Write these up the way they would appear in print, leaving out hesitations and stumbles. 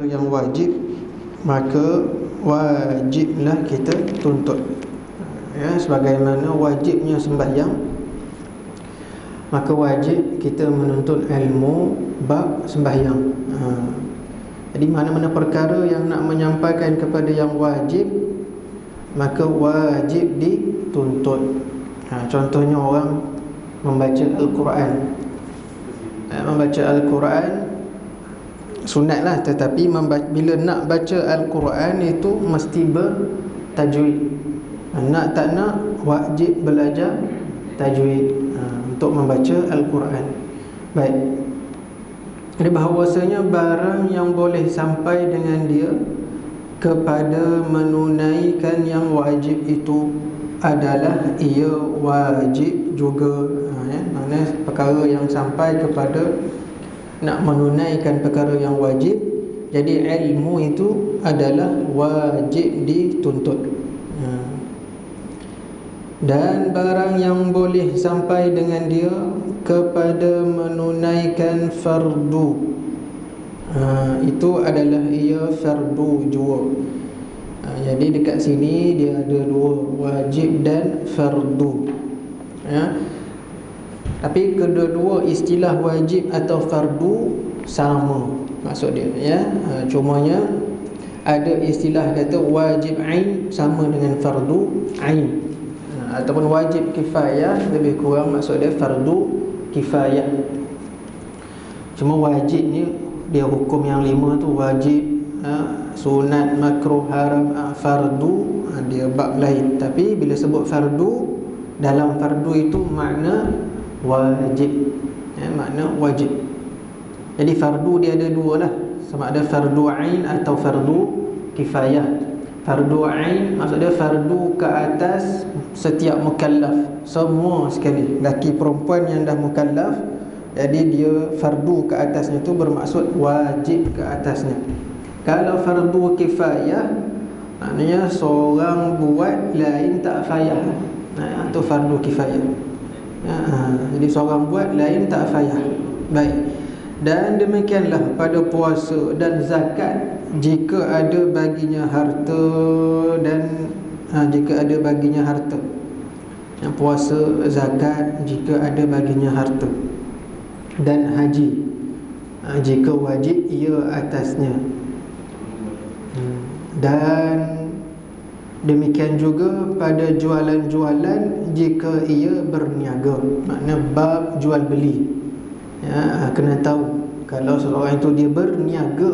yang wajib, maka wajiblah kita tuntut. Ya, sebagaimana wajibnya sembahyang, maka wajib kita menuntut ilmu bab sembahyang. Jadi mana-mana perkara yang nak menyampaikan kepada yang wajib, maka wajib dituntut. Contohnya orang membaca Al-Quran. Membaca Al-Quran sunatlah, tetapi bila nak baca Al-Quran itu mesti bertajwid. Nak tak nak wajib belajar tajwid untuk membaca Al-Quran. Baik. Jadi bahawasanya barang yang boleh sampai dengan dia kepada menunaikan yang wajib itu adalah ia wajib juga. Maksudnya perkara yang sampai kepada nak menunaikan perkara yang wajib, jadi ilmu itu adalah wajib dituntut. Dan barang yang boleh sampai dengan dia kepada menunaikan fardu, itu adalah ia fardu jua. Jadi dekat sini dia ada dua, wajib dan fardu. Tapi kedua-dua istilah wajib atau fardu sama maksud dia, ya. Cumanya ada istilah kata wajib ain sama dengan fardu ain, ataupun wajib kifayah, lebih kurang maksud dia fardu kifayah. Cuma wajib ni dia hukum yang 5 tu, wajib, sunat, makruh, haram, fardu, dia bab lain. Tapi bila sebut fardu, dalam fardu itu makna wajib, makna wajib. Jadi fardu dia ada dua lah, sama ada fardu ain atau fardu kifayah. Fardu ain maksudnya fardu ke atas setiap mukallaf, semua sekali, lelaki perempuan yang dah mukallaf. Jadi dia fardu ke atasnya tu bermaksud wajib ke atasnya. Kalau fardu kifayah maknanya seorang buat lain tak payah, itu fardu kifayah. Jadi seorang buat lain tak payah. Baik. Dan demikianlah pada puasa dan zakat, jika ada baginya harta dan jika ada baginya harta. Yang puasa, zakat jika ada baginya harta, dan haji jika wajib ia atasnya. Dan demikian juga pada jualan-jualan jika ia berniaga. Makna bab jual beli, kena tahu kalau seorang itu dia berniaga,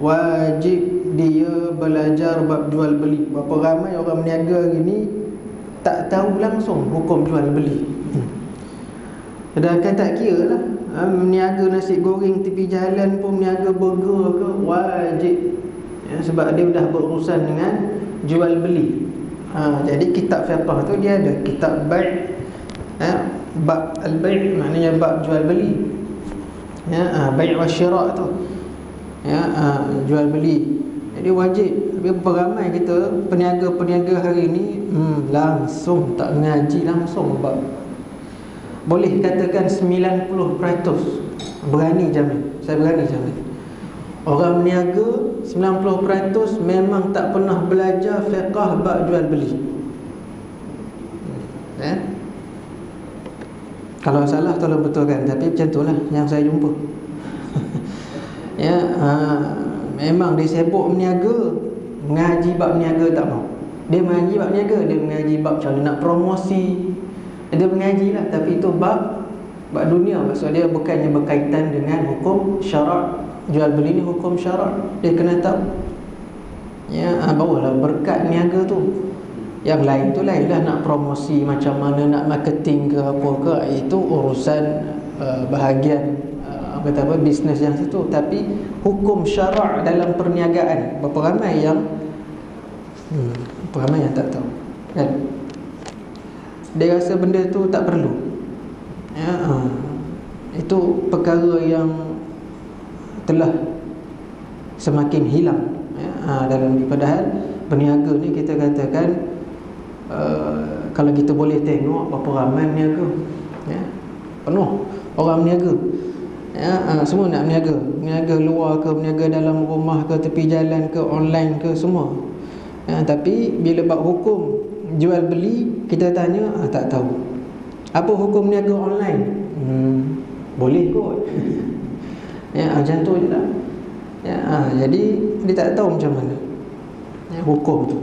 wajib dia belajar bab jual beli. Berapa ramai orang berniaga gini tak tahu langsung hukum jual beli. Sedangkan tak kira lah, berniaga nasi goreng tepi jalan pun, berniaga burger ke, wajib, sebab dia dah berurusan dengan jual beli. Jadi kitab fiqh tu dia ada kitab bai', bab al-bai', maknanya bab jual beli, bai' wa syira' tu, jual beli. Jadi wajib. Tapi beramai kita peniaga-peniaga hari ni langsung tak ngaji langsung bab. Boleh katakan 90% berani jamin, saya berani jamin, orang berniaga 90% memang tak pernah belajar fiqh bab jual beli. Kalau salah tolong betulkan, tapi macam itulah yang saya jumpa. Memang dia sibuk berniaga, mengaji bab berniaga tak mau. Dia mengaji bab berniaga, dia mengaji bab macam nak promosi, dia mengaji lah, tapi itu bab dunia. Maksud dia bukannya berkaitan dengan hukum syarak. Jual beli ni hukum syarak, dia kena tahu. Barulah berkat niaga tu. Yang lain tu lain lah, nak promosi macam mana, nak marketing ke apa ke, itu urusan bahagian bisnes yang situ. Tapi hukum syarak dalam perniagaan, berapa ramai yang tak tahu, kan? Dia rasa benda tu tak perlu. Itu perkara yang telah semakin hilang dalam ni. Padahal berniaga ni kita katakan, kalau kita boleh tengok berapa ramai berniaga, penuh orang berniaga, semua nak berniaga. berniaga luar ke, berniaga dalam rumah ke, tepi jalan ke, online ke, semua. Tapi bila bab hukum jual beli, kita tanya, tak tahu. Apa hukum niaga online? Boleh kot. Macam tu je lah. Jadi dia tak tahu macam mana hukum tu.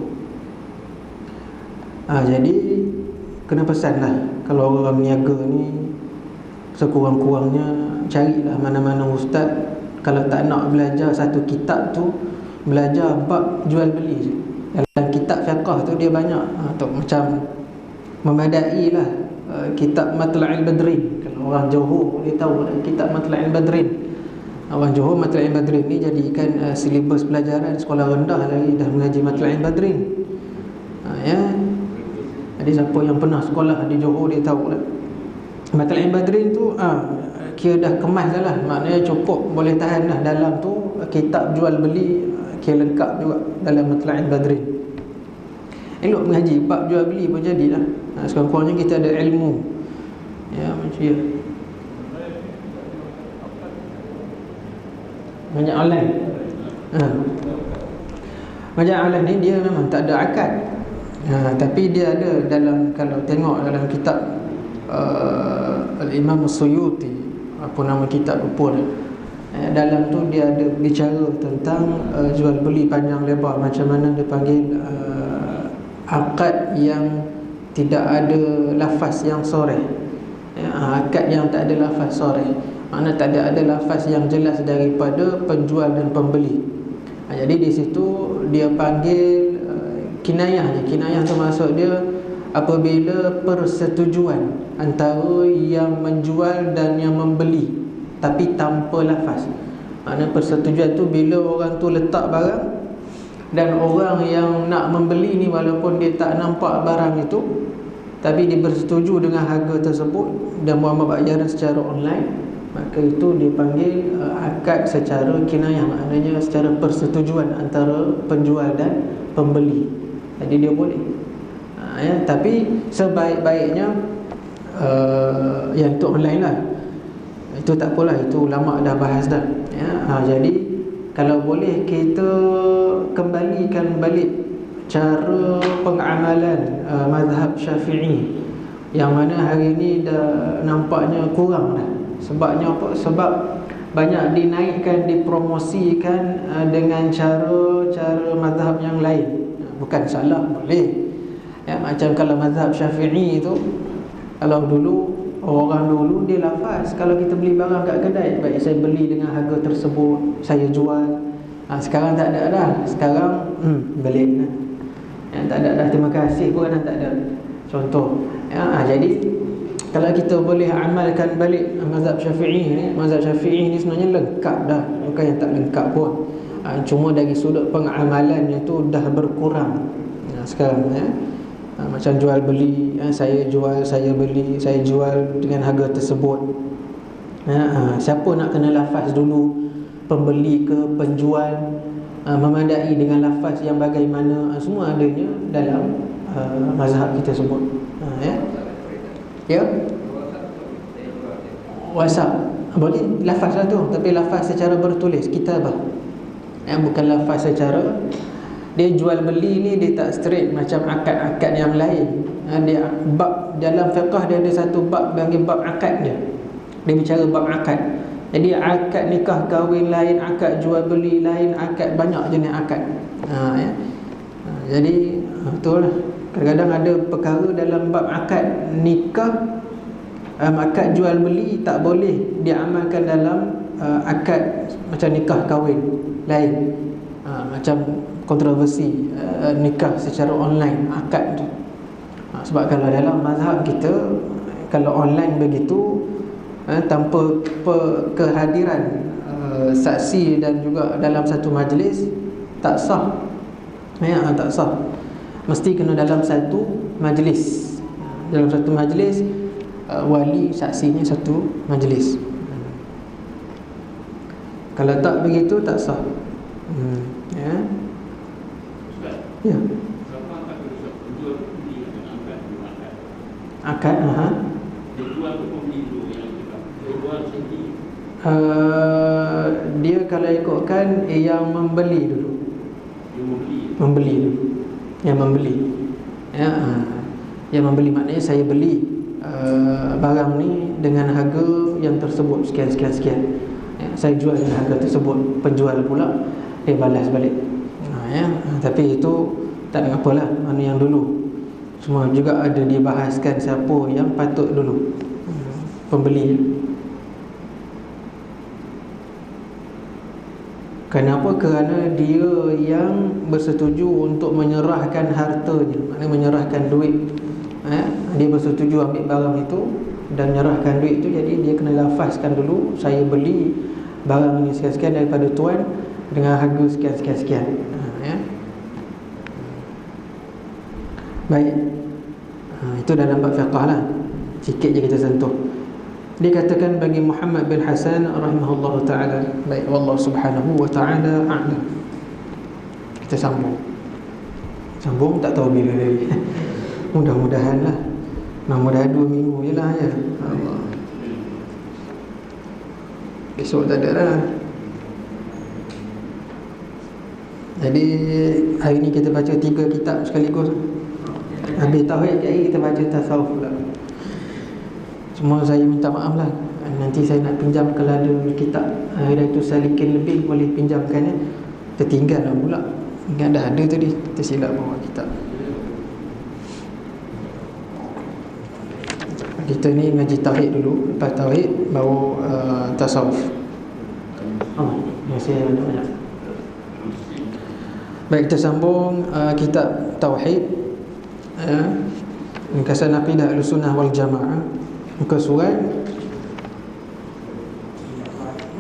Jadi kena pesan lah, kalau orang berniaga ni, sekurang-kurangnya carilah mana-mana ustaz. Kalau tak nak belajar satu kitab tu, belajar bab jual beli je. Dalam kitab fiqh tu dia banyak macam memadai lah. Kitab Matla'il Badrin, kalau orang Johor dia tahu kitab Matla'il Badrin. Orang Johor Matla'il Badrin ni jadikan silibus pelajaran sekolah rendah lagi dah mengaji Matla'il Badrin. Jadi siapa yang pernah sekolah di Johor dia tahu lah. Matla'il Badrin tu kira dah kemas dah lah. Maknanya cukup boleh tahan dah. Dalam tu kitab jual beli kira lengkap juga dalam Matla'il Badrin. Elok mengaji bab jual beli pun jadilah. Sekurang-kurangnya kita ada ilmu. Macam ya. Banyak online. Banyak online ni dia memang tak ada akad. Tapi dia ada dalam, kalau tengok dalam kitab Al-Imam As-Suyuti, apa nama kitab lupa dah. Dalam tu dia ada bicara tentang jual beli panjang lebar, macam mana dia panggil akad yang tidak ada lafaz yang soreh. Akad yang tak ada lafaz soreh, makna tak ada lafaz yang jelas daripada penjual dan pembeli. Jadi di situ dia panggil kinayah. Kinayah tu maksud dia apabila persetujuan antara yang menjual dan yang membeli tapi tanpa lafaz. Makna persetujuan tu bila orang tu letak barang dan orang yang nak membeli ni walaupun dia tak nampak barang itu, tapi dia bersetuju dengan harga tersebut dan buat bayaran secara online, maka itu dipanggil akad secara kinayah. Maknanya secara persetujuan antara penjual dan pembeli. Jadi dia boleh. Tapi sebaik-baiknya yang itu online lah. Itu tak apalah, itu ulama dah bahas dah. Jadi kalau boleh kita kembalikan balik cara pengamalan mazhab Syafi'i, yang mana hari ni dah nampaknya kurang dah. Sebabnya apa? Sebab banyak dinaikkan, dipromosikan dengan cara mazhab yang lain. Bukan salah, boleh. Macam kalau mazhab Syafi'i tu, kalau dulu orang dulu dia lafaz, kalau kita beli barang kat kedai, baik saya beli dengan harga tersebut, saya jual. Sekarang tak ada dah. Sekarang balik lah. Tak ada dah, terima kasih pun dah tak ada. Contoh. Jadi kalau kita boleh amalkan balik mazhab Syafi'i ni, mazhab Syafi'i ni sebenarnya lengkap dah, bukan yang tak lengkap pun. Cuma dari sudut pengamalannya tu dah berkurang sekarang. Macam jual beli, saya jual, saya beli, saya jual dengan harga tersebut. Siapa nak kena lafaz dulu, pembeli ke penjual, memadai dengan lafaz yang bagaimana, semua adanya dalam mazhab kita sebut. WhatsApp boleh lafaz lah tu, tapi lafaz secara bertulis, kitabah. Bukan lafaz secara, dia jual beli ni dia tak straight macam akad-akad yang lain. Dia bab dalam fiqh dia ada satu bab panggil bab akad dia. Dia bicara bab akad. Jadi akad nikah kahwin lain, akad jual beli lain, akad banyak jenis akad. Jadi betul lah. Kadang-kadang ada perkara dalam bab akad nikah, akad jual beli tak boleh diamalkan dalam akad macam nikah kahwin lain. Macam kontroversi nikah secara online, akad tu. Sebab kalau dalam mazhab kita, kalau online begitu, tanpa kehadiran saksi dan juga dalam satu majlis, tak sah. Tak sah. Mesti kena dalam satu majlis. Dalam satu majlis, wali saksinya satu majlis. Kalau tak begitu tak sah. Ya. Akad, Dia kalau ikutkan yang membeli dulu. Membeli dulu. Yang membeli. Ya, yang membeli maknanya saya beli barang ni dengan harga yang tersebut sekian. Ya, saya jual dengan harga tersebut. Penjual pula dia balas balik. Ya, tapi itu tak ada apalah, mana yang dulu. Semua juga ada dibahaskan siapa yang patut dulu. Pembeli. Kenapa? Kerana dia yang bersetuju untuk menyerahkan hartanya, maknanya menyerahkan duit. Dia bersetuju ambil barang itu dan menyerahkan duit itu. Jadi dia kena lafazkan dulu, saya beli barang ini sekian-sekian daripada tuan dengan harga sekian. Ya. Baik. Itu dalam bab fiqh lah. Sikit je kita sentuh. Dikatakan bagi Muhammad bin Hasan rahimahullah ta'ala. Baik, wallahu subhanahu wa ta'ala a'lam. Kita sambung tak tahu bila lagi. Mudah-mudahan lah. Mudah-mudahan 2 minggu je lah ya. Allah. Besok tak ada lah. Jadi hari ni kita baca 3 kitab sekaligus. Habis tauhid kita baca tasawuf pula. Cuma saya minta maaf lah, nanti saya nak pinjam kalau ada kitab Hidayatus Salikin lebih, boleh pinjamkan ya. Tertinggal lah pula. Ingat dah ada tadi, tersilap bawa kitab. Kita ni ngaji tauhid dulu, lepas tauhid baru tasawuf. Ya, saya banyak. Baik, kita sambung kitab tauhid. Ringkasan Aqidah Ahlussunnah wal Jamaah, muka surat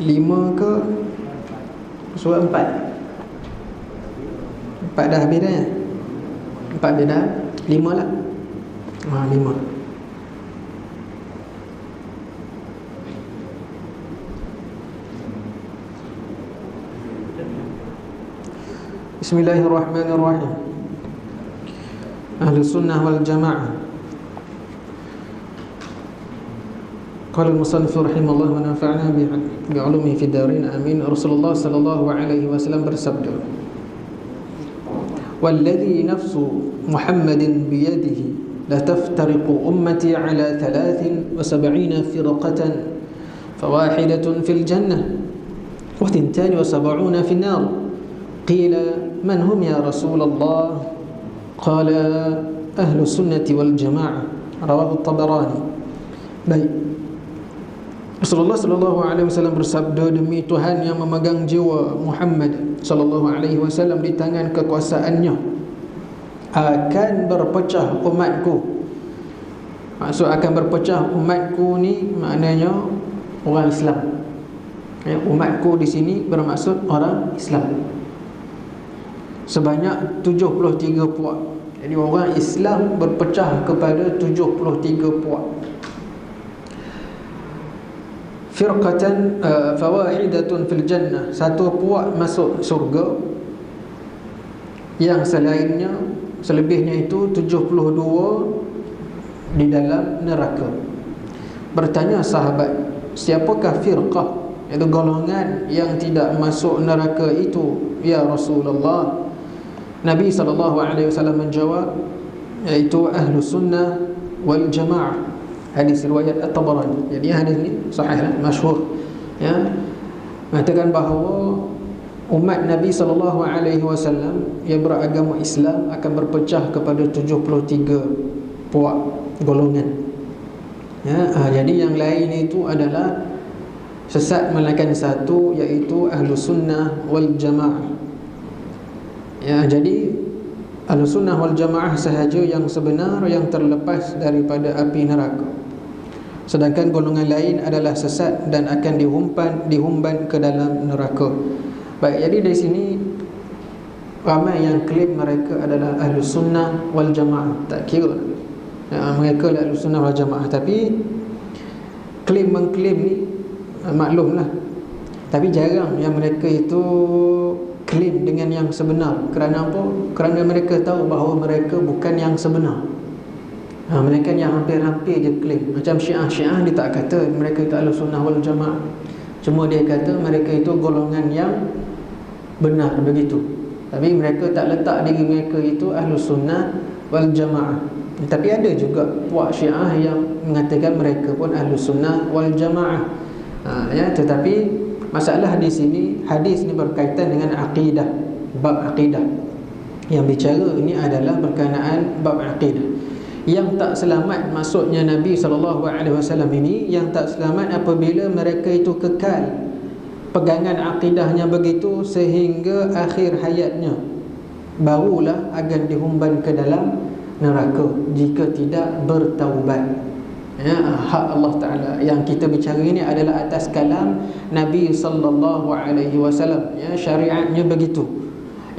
5 ke surat 4 dah habis dah ya? 4 dia dah 5 lah. 5. Bismillahirrahmanirrahim. Ahlussunnah wal Jamaah. Qala al-musannif rahimahullah wa nafa'na bi'ulumihi fid darin amin. Rasulullah sallallahu alaihi wasallam bersabda, "Walladhi nafsu Muhammadin biyadihi la taftariqu ummati ala 73 firqatan fawahidatun fil jannah wa 72 fil nar." Qila man hum ya Rasulullah? Qala ahlus sunnati wal jamaah. Rawahu at-Tabarani. Baik, Rasulullah sallallahu alaihi wasallam bersabda, demi Tuhan yang memegang jiwa Muhammad sallallahu alaihi wasallam di tangan kekuasaannya, akan berpecah umatku. Maksud akan berpecah umatku ni maknanya orang Islam. Ya, umatku di sini bermaksud orang Islam. Sebanyak 73 puak. Jadi orang Islam berpecah kepada 73 puak. Firqatan fawahidatun fil jannah, satu puak masuk surga, yang selainnya, selebihnya itu 72 di dalam neraka. Bertanya sahabat, siapakah firqah, iaitu golongan yang tidak masuk neraka itu ya Rasulullah? Nabi SAW menjawab, iaitu Ahlus Sunnah wal Jamaah. Hadis riwayat At-Tabarani. Jadi hadis ni sahih lah, masyhur. Ya, mengatakan bahawa umat Nabi SAW yang beragama Islam akan berpecah kepada 73 puak golongan. Ya, jadi yang lain itu adalah sesat melainkan satu, iaitu Ahlus Sunnah wal Jamaah. Ya, jadi Ahlus Sunnah wal Jamaah sahaja yang sebenar, yang terlepas daripada api neraka. Sedangkan golongan lain adalah sesat dan akan dihumban ke dalam neraka. Baik, jadi dari sini ramai yang klaim mereka adalah Ahlus Sunnah wal Jamaah. Tak kira mereka adalah Ahlus Sunnah wal Jamaah, tapi klaim mengklaim ni maklumlah. Tapi jarang yang mereka itu klaim dengan yang sebenar. Kerana apa? Kerana mereka tahu bahawa mereka bukan yang sebenar. Mereka yang hampir-hampir je klaim. Macam Syiah dia tak kata mereka itu Ahlus Sunnah wal Jamaah. Cuma dia kata mereka itu golongan yang benar begitu. Tapi mereka tak letak diri mereka itu Ahlus Sunnah wal Jamaah. Tapi ada juga puak Syiah yang mengatakan mereka pun Ahlus Sunnah wal Jamaah. Tetapi masalah di sini, hadis ini berkaitan dengan akidah, bab akidah. Yang bicara ini adalah berkenaan bab akidah. Yang tak selamat maksudnya Nabi SAW ini, yang tak selamat apabila mereka itu kekal pegangan akidahnya begitu sehingga akhir hayatnya, barulah akan dihumban ke dalam neraka jika tidak bertaubat. Hak Allah Ta'ala yang kita bicara ini adalah atas kalam Nabi SAW. Syariatnya begitu.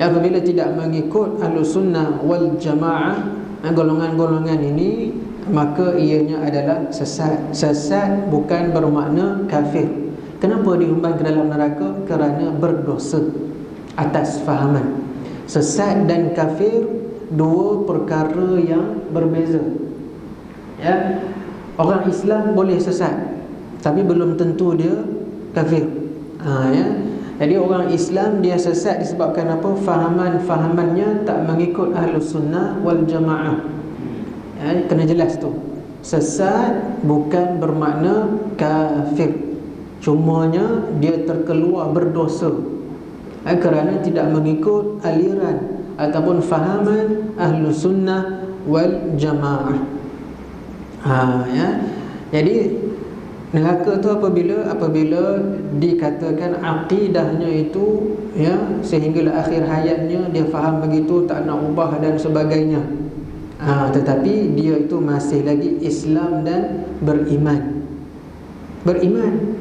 Apabila tidak mengikut Ahlus Sunnah wal Jamaah, golongan-golongan ini, maka ianya adalah sesat. Sesat bukan bermakna kafir. Kenapa dihumban ke dalam neraka? Kerana berdosa atas fahaman. Sesat dan kafir dua perkara yang berbeza. Orang Islam boleh sesat, tapi belum tentu dia kafir. Jadi orang Islam dia sesat disebabkan apa? Fahamannya tak mengikut Ahlus Sunnah wal Jamaah. Kena jelas tu. Sesat bukan bermakna kafir. Cumanya dia terkeluar berdosa kerana tidak mengikut aliran ataupun fahaman Ahlus Sunnah wal Jamaah. Jadi neraka tu apabila dikatakan akidahnya itu sehinggalah akhir hayatnya dia faham begitu, tak nak ubah dan sebagainya. Tetapi dia itu masih lagi Islam dan beriman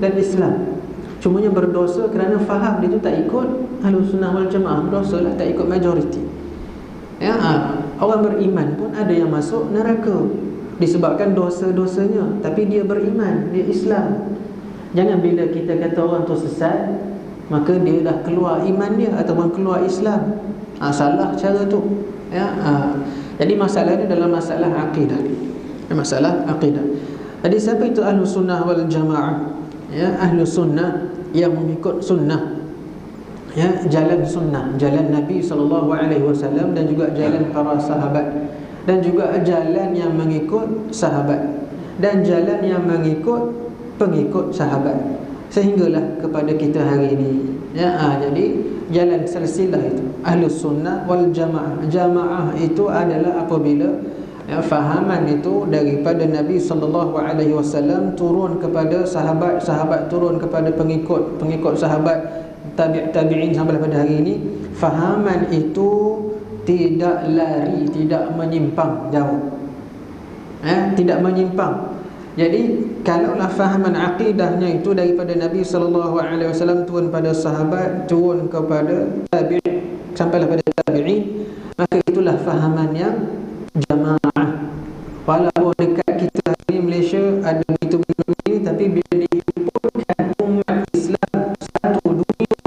dan Islam. Cumanya berdosa kerana faham dia tu tak ikut Ahlus Sunnah wal Jamaah, berdosa lah, tak ikut majoriti. Orang beriman pun ada yang masuk neraka disebabkan dosa-dosanya, tapi dia beriman, dia Islam. Jangan bila kita kata orang tu sesat, maka dia dah keluar iman dia ataupun keluar Islam. Salah cara tu. Jadi masalah ni dalam masalah akidah. Masalah akidah. Jadi siapa itu Ahlus Sunnah wal Jamaah? Ahlus Sunnah yang mengikut sunnah, jalan sunnah, jalan Nabi SAW dan juga jalan para sahabat, dan juga jalan yang mengikut sahabat, dan jalan yang mengikut pengikut sahabat, sehinggalah kepada kita hari ini. Jadi jalan silsilah itu Ahlus Sunnah wal Jamaah. Jamaah itu adalah apabila fahaman itu daripada Nabi SAW turun kepada sahabat, sahabat turun kepada pengikut sahabat, tabi'in sampai pada hari ini. Fahaman itu tidak lari, tidak menyimpang jauh, tidak menyimpang. Jadi kalaulah fahaman akidahnya itu daripada Nabi SAW turun pada sahabat, turun kepada tabi'in sampailah pada tabi'in, maka itulah fahaman yang jamaah. Walaupun dekat kita di Malaysia ada begitu ini, tapi bila dihimpunkan umat Islam satu dunia,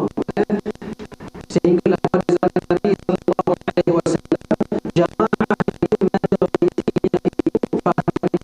sehinggalah pada zaman Nabi SAW, jamaah itu majoritinya itu fahaman.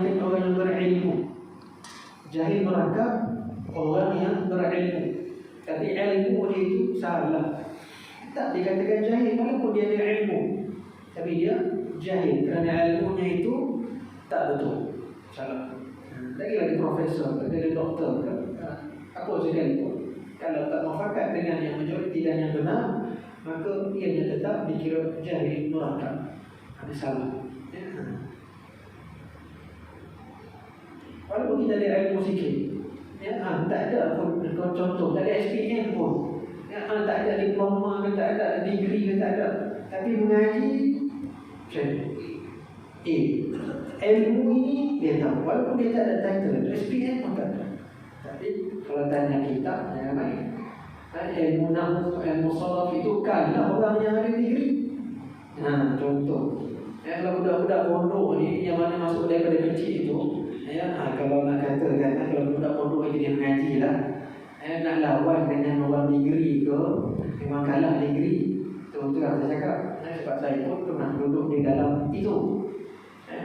dinamakan orang yang berilmu. Jahil merakam orang yang berilmu, tapi ilmu dia itu salah. Tak dikatakan jahil walaupun dia ada ilmu, tapi dia jahil kerana ilmunya itu tak betul, salah. Lagi profesor, lagi doktor ke, apa sekalipun, kalau tak mufakat dengan yang majoriti dan yang benar, maka ianya tetap dikira jahil merakam. Ada salah. Walaupun kita ada ilmu sikit, tak ada pun contoh, tak ada SPM pun, tak ada diploma ke, tak ada degree ke, tak ada, tapi mengaji macam ni. Ilmu ini dia tahu, walaupun dia tak ada title, SPM pun tak ada. Tapi kalau tanya kita, yang lain, ilmu nahwu, ilmu saraf itu kan orang yang ada degree. Contoh, kalau budak-budak pondok ni yang mana masuk daripada kecil itu, kalau nak katakan, kalau budak pondok itu dia mengaji lah, nak lawan dengan orang degree ke, memang kalah degree. Itu yang saya cakap. Sebab saya pun pernah duduk di dalam itu,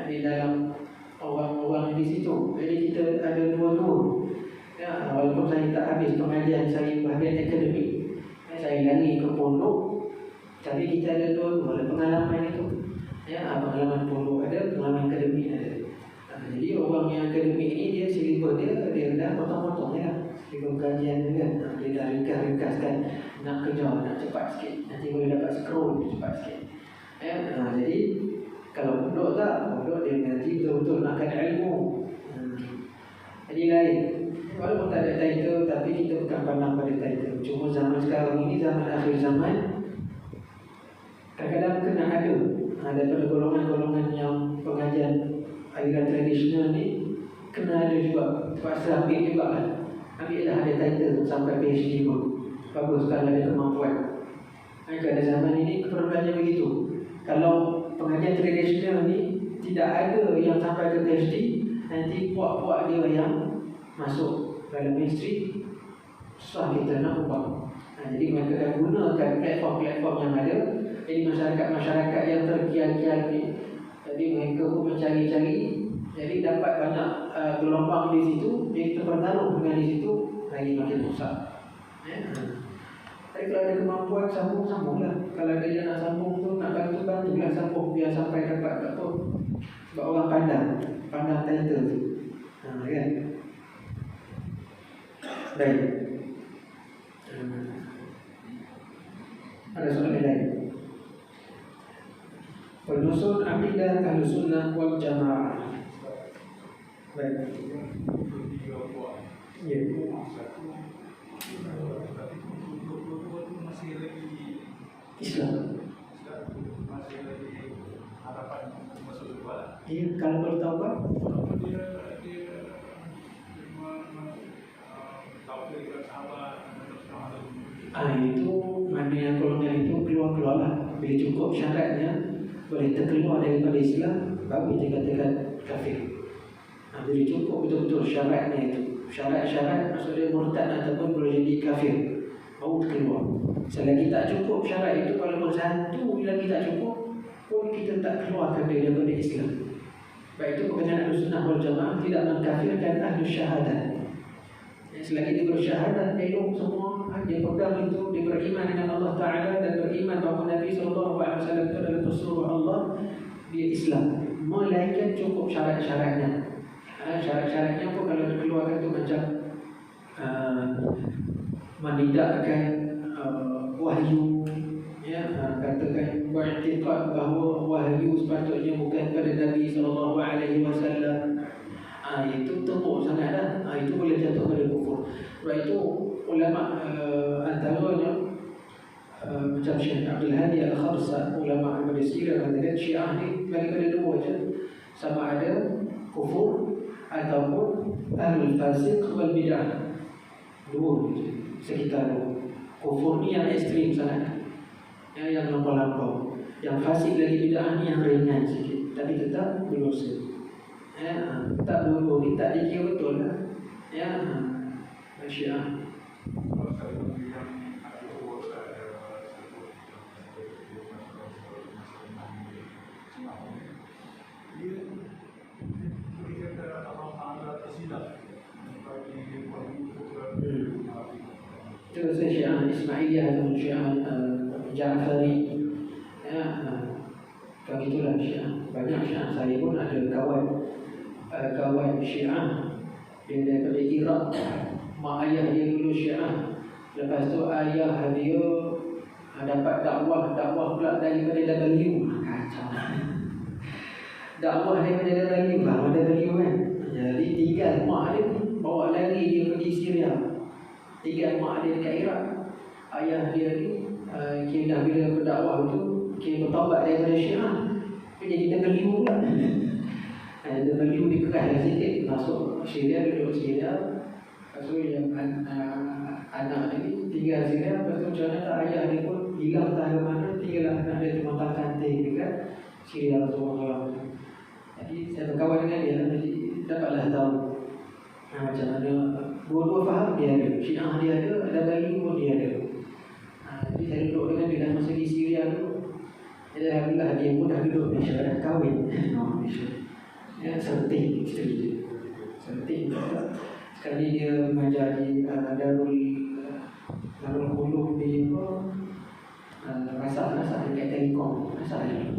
di dalam orang-orang di situ. Jadi kita ada dua-dua. Walaupun saya tak habis pengajian saya bahagian akademik, saya lari ke pondok, tapi kita ada dua-dua, ada pengalaman itu. Pengalaman pondok ada, pengalaman akademik ada. Jadi orang yang akademik ini dia silibus dia dah potong-potong silibus kajian dia kan. Dia dah ringkas-ringkaskan, nak kejar, nak cepat sikit, nanti boleh dapat scroll cepat sikit. Jadi kalau pondok tak, pondok dia nanti betul-betul nakkan ilmu. Jadi lain. Walaupun tak ada title, tapi kita bukan pandang pada title. Cuma zaman sekarang ini, zaman akhir zaman, kadang-kadang kena ada daripada golongan-golongan yang pengajian aliran tradisional ni, kena ada juga. Terpaksa ambil juga kan. Ambil dah ada title sampai PhD pun. Bagus kalau ada kemampuan. Pada zaman ini keperluannya begitu. Kalau pengajian tradisional ni tidak ada yang sampai ke PhD, nanti puak-puak dia yang masuk dalam mainstream, susah kita nak ubah. Jadi mereka akan gunakan platform-platform yang ada. Jadi masyarakat-masyarakat yang terkial-kial ni, jadi mereka pun mencari-cari, jadi dapat banyak gelombang di situ. Jadi kita bertaruh dengan di situ, lagi makin susah. Tapi kalau ada kemampuan, sambung-sambunglah. Kalau dia nak sambung tu, nak bantu-bantulah sambung biar sampai dapat tak pun. Sebab orang pandang title tu. Kan? Baik. Ada soalan lain? Penyusun akidah Ahlussunnah wal Jamaah. Baik. Ya. Islam. Masih lagi harapan masuk kedua. Iya, kalau boleh tahu apa? Dia taufik sahabat. Itu mana yang kolonial itu keluar lah. Bila cukup syaratnya boleh terkeluar daripada Islam, baru kita katakan kafir. Bila cukup betul-betul syaratnya itu, syarat-syarat maksudnya murtad ataupun boleh jadi kafir, baru terkeluar. Selagi tak cukup syarat itu, walaupun satu lagi tak cukup pun kita tak keluarkan dia daripada Islam. Baik itu pekerjaan Ahlussunnah wal Jamaah tidak mengkafirkan Ahlus Syahadah. Selagi dia bersyahadat, elok semua, dia pegang itu, dia beriman dengan Allah Ta'ala dan beriman bahawa Nabi SAW itu adalah pesuruh Allah, dia Islam. Melainkan cukup syarat-syaratnya. Syarat-syaratnya pun kalau dikeluarkan itu macam menidakkan wahyu, katakan beriktikad bahawa wahyu sepatutnya bukan pada Nabi SAW. Itu teruk sangatlah. Itu boleh jatuh pada kufur. Sebab itu ulama antaranya macam Syekh Abdul Hadi Al-Kharsa, ulama Al-Madisiyah katakan Syiah ni bagi pada dua je, sama ada kufur ataupun ahlul fasiq wal bidah. Dua je, sekitar dua. Kufur ni yang ekstrim sangat, yang lampau-lampau. Yang fasik lagi bidah ni yang ringan sikit, tapi tetap berdosa. Tak dulu ni tak dikira betul lah. Syiah. Dia selesai Syiah Ismailiyah atau Syiah Ja'fari, ya, kalau itulah Syiah. Banyak Syiah, saya pun ada kawan Syiah, dia daripada Iraq, mak ayah dia dulu Syiah, lepas tu ayah dia dapat dakwah pula daripada W. Kacau. Dakwah daripada W, ada W kan. Jadi tinggal mak dia bawa lari dia pergi Syria, tinggal mak dia dekat Iraq. Ayah dia ni kira dah bila berdakwah tu kira bertaubat daripada Syiah, jadi W pula. W dikerahkan sikit masuk Syria, duduk Syria. Lepas tu yang anak ni tinggal Syria. Lepas tu macam mana ayah dia pun hilang tak ke mana, tinggal anak dia termakan kanting dekat Syria semua. Jadi saya berkawan dengan dia, jadi dapatlah tahu macam mana dua-dua faham dia ada, Syiah dia ada W pun dia ada. Jadi saya duduk dengan dia dah masa di Syria tu. Jadi alhamdulillah dia pun dah duduk Malaysia, dah kahwin Malaysia. Ya, serting isteri dia. Serting juga. Sekali dia mengajar di Darul Ulum di Rasah dekat Telekom. Rasah dia.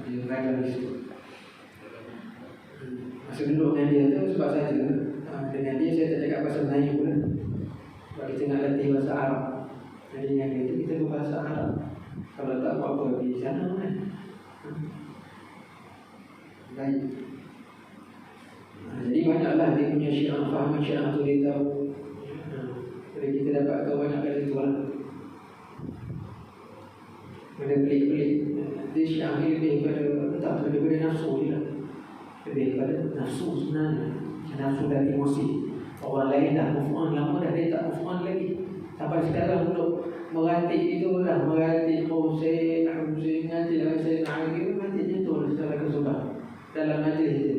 Dia mengajar di situ. Masa duduk dengan dia tu sebab saja dengan dia saya tak cakap bahasa Melayu pun. Sebab kita nak latih bahasa Arab. Jadi dengan dia tu kita berbahasa Arab. Kalau tak apa-apa di sana kan. Baik. Jadi banyaklah dia punya Syiah, faham Syiah tu dia tahu. Jadi kita dapat tahu banyak dari tu lah. Ada pelik-pelik. Dia Syiah ni lebih pada entah daripada nafsu je lah. Lebih pada nafsu sebenarnya. Nafsu dan emosi. Orang lain dah move on lama dah, dia tak move on lagi. Sampai sekarang duduk merantik itu lah, merantik Hussein, nanti lah saya nak lagi, rantiknya tu lah secara kesudah dalam majlis itu.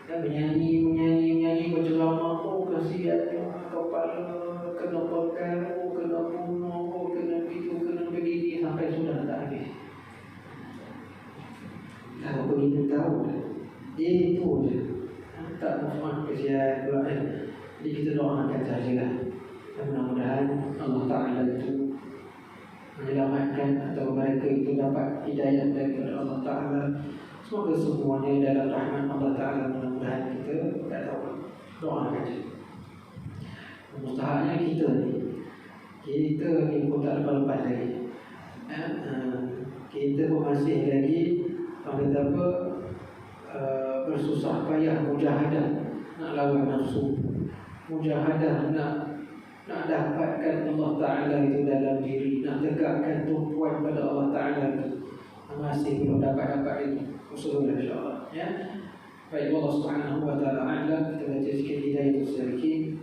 Dan menyanyi berceramah, kasihan kepala kena pegang, kena bunuh, kena begitu, kena begini, sampai sudah tak habis. Kalau begitu tahu dah, itu je. Tak move on, kasihan pula kan. Jadi kita doakan sajalah. Mudah-mudahan Allah Ta'ala itu menyelamatkan atau mereka itu dapat hidayah daripada Allah Ta'ala. Semoga semuanya dalam rahmat Allah Ta'ala. Mudah-mudahan kita tak tahu, doakan saja. Mustahaknya kita ni pun tak lepas-lepas lagi. Kita pun masih lagi bersusah payah mujahadah nak lawan nafsu, mujahadah nak dapatkan Allah Ta'ala itu dalam diri, nak tegakkan tumpuan pada Allah Ta'ala itu. Masih belum dapat ini. Usulullah insyaAllah ya. Baik, Allah Subhanahu wa ta'ala a'lam. Kita baca sikit hidayah sedikit.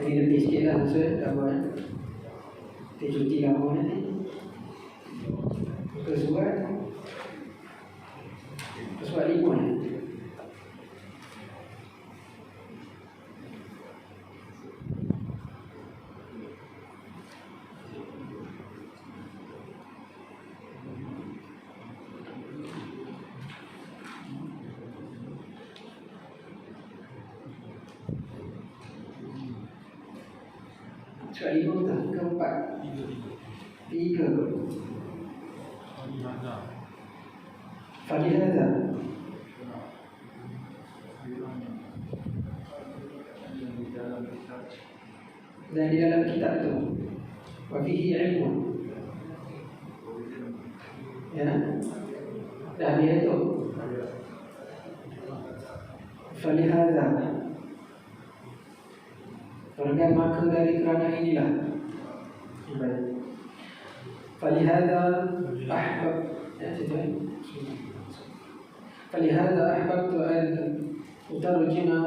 Ini lebih sikit lah maksud tak buat. Kita cuti lama nanti. Muka surat 5 Surat 5 tak? Ke-4 3 Fadilada dan di dalam kitab itu wafihi ilmu ya, dah dia itu falihada Pergan maka dari kerana inilah. Falihada ahbab Falihada ahbabtu an utarjima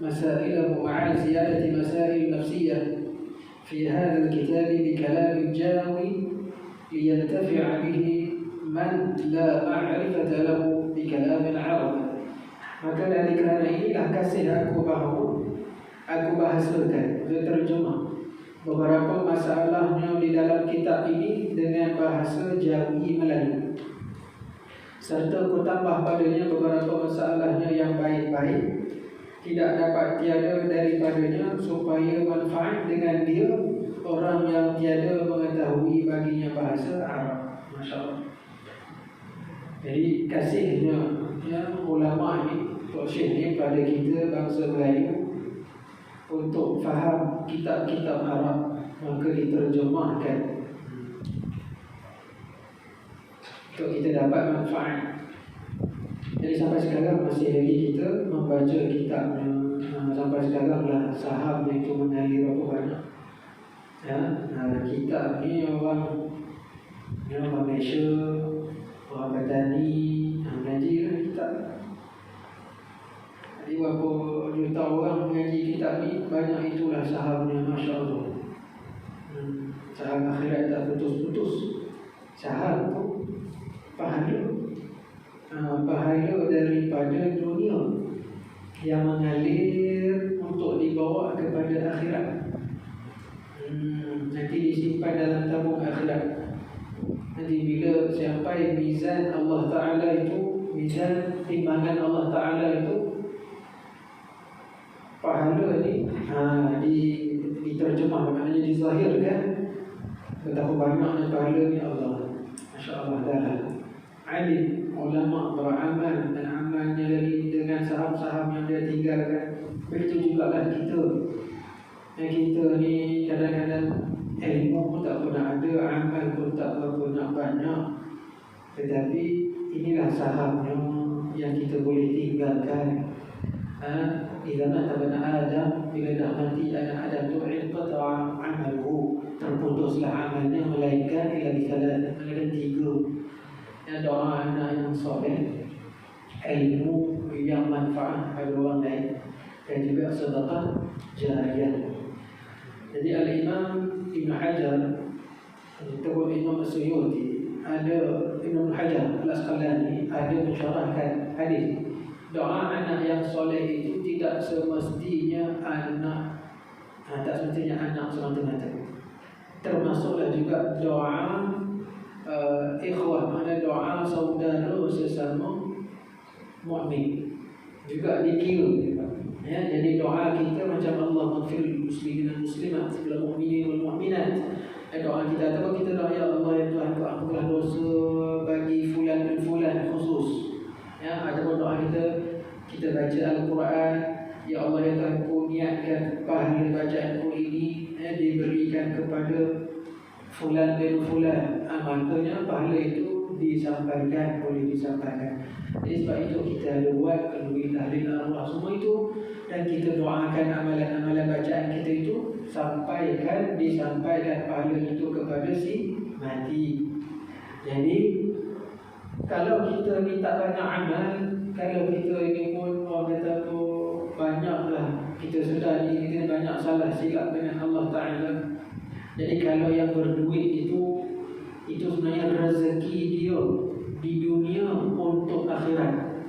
masailahu ma'a ziyadati masail nafsiyah fi hadha al-kitab bi kalam jawi liyantafi'a bihi man la ma'rifata lahu bi kalam al-arab. Maka dari kerana inilah kasih aku bahasakan, terjemah beberapa masalahnya di dalam kitab ini dengan bahasa Jawi Melayu, serta aku tambah padanya beberapa masalahnya yang baik-baik tidak dapat tiada daripadanya, supaya manfaat dengan dia orang yang tiada mengetahui baginya bahasa Arab. Masya Allah. Jadi kasihnya ulama ni, Tok Syekh ni pada kita bangsa Melayu untuk faham kitab-kitab Arab, maka diterjemahkan untuk kita dapat manfaat. Jadi sampai sekarang masih lagi kita membaca kitabnya. Sampai sekarang lah saham itu mengalir berapa banyak. Kitab ni orang Malaysia, orang petani mengaji lah kitab. Jadi berapa juta orang mengaji kitab ni, banyak itulah sahamnya. Masya Allah. Saham akhirat tak putus-putus. Saham tu pahala daripada dunia yang mengalir untuk dibawa kepada akhirat. Nanti disimpan dalam tabung akhirat. Nanti bila sampai mizan Allah Ta'ala itu, mizan timbangan Allah Ta'ala itu, pahala ni diterjemah, maknanya dizahirkan betapa banyaknya pahala ni Allah. Masya Allah ta'ala. Alim, ulama beramal dan amalnya lagi dengan saham-saham yang dia tinggalkan. Begitu juga lah kita. Yang kita ni kadang-kadang ilmu pun tak pernah ada, amal pun tak pernah banyak, tetapi inilah sahamnya yang kita boleh tinggalkan. Idza mata bani Adam, bila dah mati anak Adam tu, inqata'a amaluhu, terputuslah amalnya, melainkan ila bisalat, melainkan 3. Doa anak yang soleh, ilmu yang manfaat pada orang lain, dan juga sedekah jariyah. Jadi Al-Imam Ibn Hajar, terutama Imam Suyuti, ada Ibn Hajar Al-Asqalani, ada mensyarahkan hadis doa anak yang soleh itu tidak semestinya anak, tak semestinya anak semata-mata. Termasuklah juga doa ikhwah, mana doa saudara sesama mukmin juga dikira. Jadi doa kita macam Allah maghfir muslimin dan muslimat, wal mu'minin wal mu'minat. Doa kita atau kita doa, ya Allah ya Tuhan, ampunkanlah dosa bagi fulan dan fulan khusus. Ataupun doa kita baca Al-Quran, ya Allah ya Tuhan, ku niatkan pahala bacaanku ini diberikan kepada fulan bin fulan. Maknanya pahala itu disampaikan, boleh disampaikan. Jadi sebab itu kita ada buat kenduri tahlil arwah semua itu, dan kita doakan amalan-amalan bacaan kita itu disampaikan pahala itu kepada si mati. Jadi kalau kita ni tak banyak amal, kalau kita ini pun orang kata tu banyaklah kita sedar diri kita banyak salah silap dengan Allah Ta'ala. Jadi kalau yang berduit itu sebenarnya rezeki dia di dunia untuk akhirat.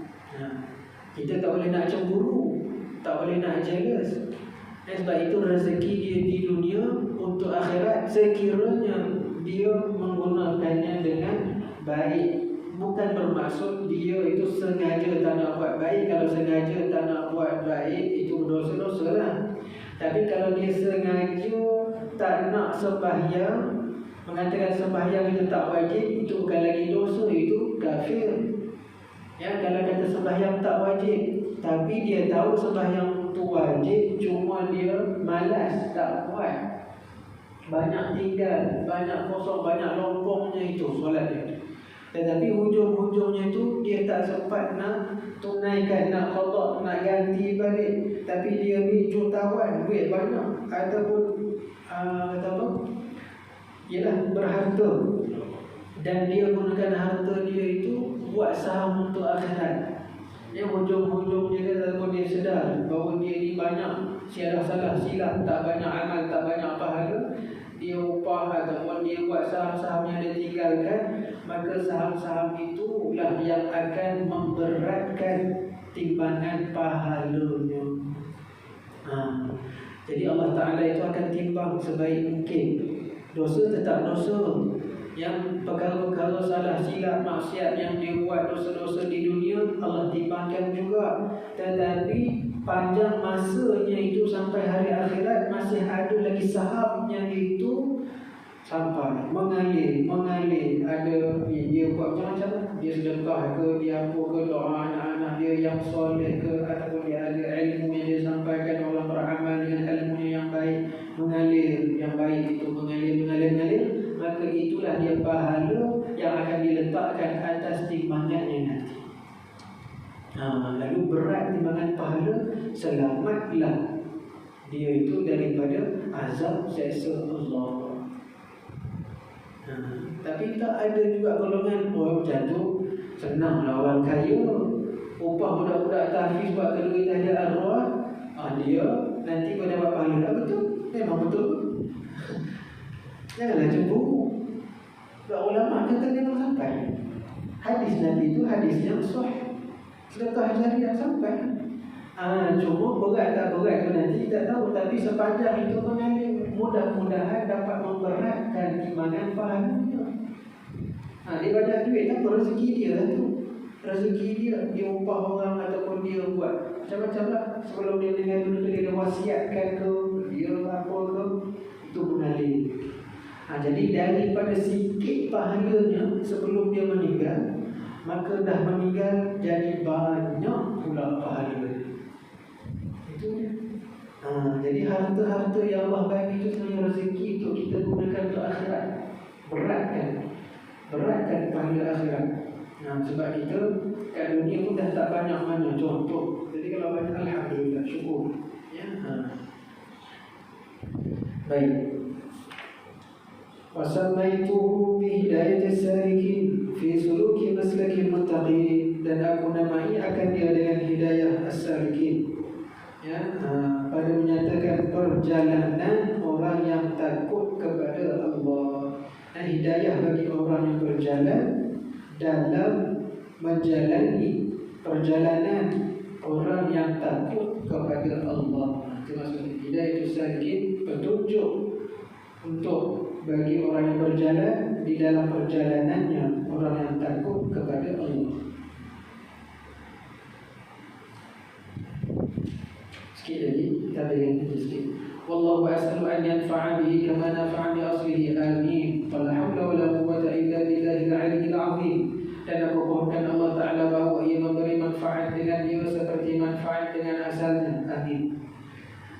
Kita tak boleh nak cemburu, tak boleh nak jealous. Sebab itu rezeki dia di dunia untuk akhirat, sekiranya dia menggunakannya dengan baik. Bukan bermaksud dia itu sengaja tak nak buat baik. Kalau sengaja tak nak buat baik, itu dosa-dosa lah. Tapi kalau dia sengaja tak nak sembahyang, mengatakan sembahyang itu tak wajib, itu bukan lagi dosa, itu kafir. Kalau kata sembahyang tak wajib, tapi dia tahu sembahyang itu wajib, cuma dia malas tak buat, banyak tinggal, banyak kosong, banyak lompongnya itu solat dia. Tetapi hujung-hujungnya itu dia tak sempat nak tunaikan, nak qada, nak ganti balik. Tapi dia ni jutawan, duit banyak, ataupun ialah berharta, dan dia gunakan harta dia itu buat saham untuk akhirat. Dia hujung-hujung dia ataupun dia sedar bahawa dia ni banyak salah silap, tak banyak amal, tak banyak pahala, dia upah ataupun dia buat saham-saham yang dia tinggalkan, maka saham-saham itulah yang akan memberatkan timbangan pahalanya. Jadi Allah Ta'ala itu akan timbang sebaik mungkin. Dosa tetap dosa. Yang perkara-perkara salah silap, maksiat yang dia buat, dosa-dosa di dunia, Allah timbangkan juga. Tetapi panjang masanya itu sampai hari akhirat, masih ada lagi sahamnya itu sampai mengalir. Ada dia buat macam-macam, dia sedekah ke, dia apa ke, doa anak-anak dia yang soleh ke, ataupun dia ada ilmu yang dia sampaikan, orang beramal dengan ilmunya yang baik, mengalir, yang baik itu mengalir, maka itulah dia pahala yang akan diletakkan atas timbangannya nanti. Lalu berat timbangan pahala, selamatlah dia itu daripada azab seksa Allah. Tapi tak ada juga golongan macam tu. Senanglah orang kaya, upah budak-budak tahfiz buat kedua tahajud arwah, dia nanti kau dapat pahala. Betul, memang betul. Janganlah cemburu. Ulama kata memang sampai. Hadis Nabi itu hadis yang sahih. Sedekah jariah sampai. Cuma berat tak berat tu nanti tak tahu. Tapi sepanjang itu mengalir, mudah-mudahan dapat memberatkan timbangan pahalanya. Dia banyak duit, tak apa, rezeki dia lah tu. Rezeki dia upah orang ataupun dia buat macam-macam lah. Sebelum dia meninggal dunia tu, dia wasiatkan ke, dia apa ke, itu mengalir. Jadi daripada sikit pahalanya sebelum dia meninggal, maka dah meninggal jadi banyak pula pahala. Itu dia. Jadi harta-harta yang Allah bagi itu sebenarnya rezeki untuk kita gunakan untuk akhirat. Beratkan pahala akhirat. Sebab kita kat dunia pun dah tak banyak mana contoh. Jadi kalau banyak, alhamdulillah, syukur. Baik. Wasamaituhu bihidayati salikin fi suluki maslakil muttaqin, dan aku namai akan dia dengan hidayah as-salikin, pada menyatakan perjalanan orang yang takut kepada Allah. Hidayah bagi orang yang berjalan dalam menjalani perjalanan orang yang takut kepada Allah. Itu maksudnya hidayah as-salikin, petunjuk untuk bagi orang yang berjalan di dalam perjalanannya, orang yang takut kepada Allah. Sikit lagi, kita beri sikit. Wallahu as'alu an yanfa'a bihi kama nafa'a bi aslihi, amin. Wala haula wala quwwata illa billahil 'aliyyil 'azim. Dan aku mohonkan Allah Ta'ala bahawa ia memberi manfaat dengan dia seperti manfaat dengan asalnya, amin.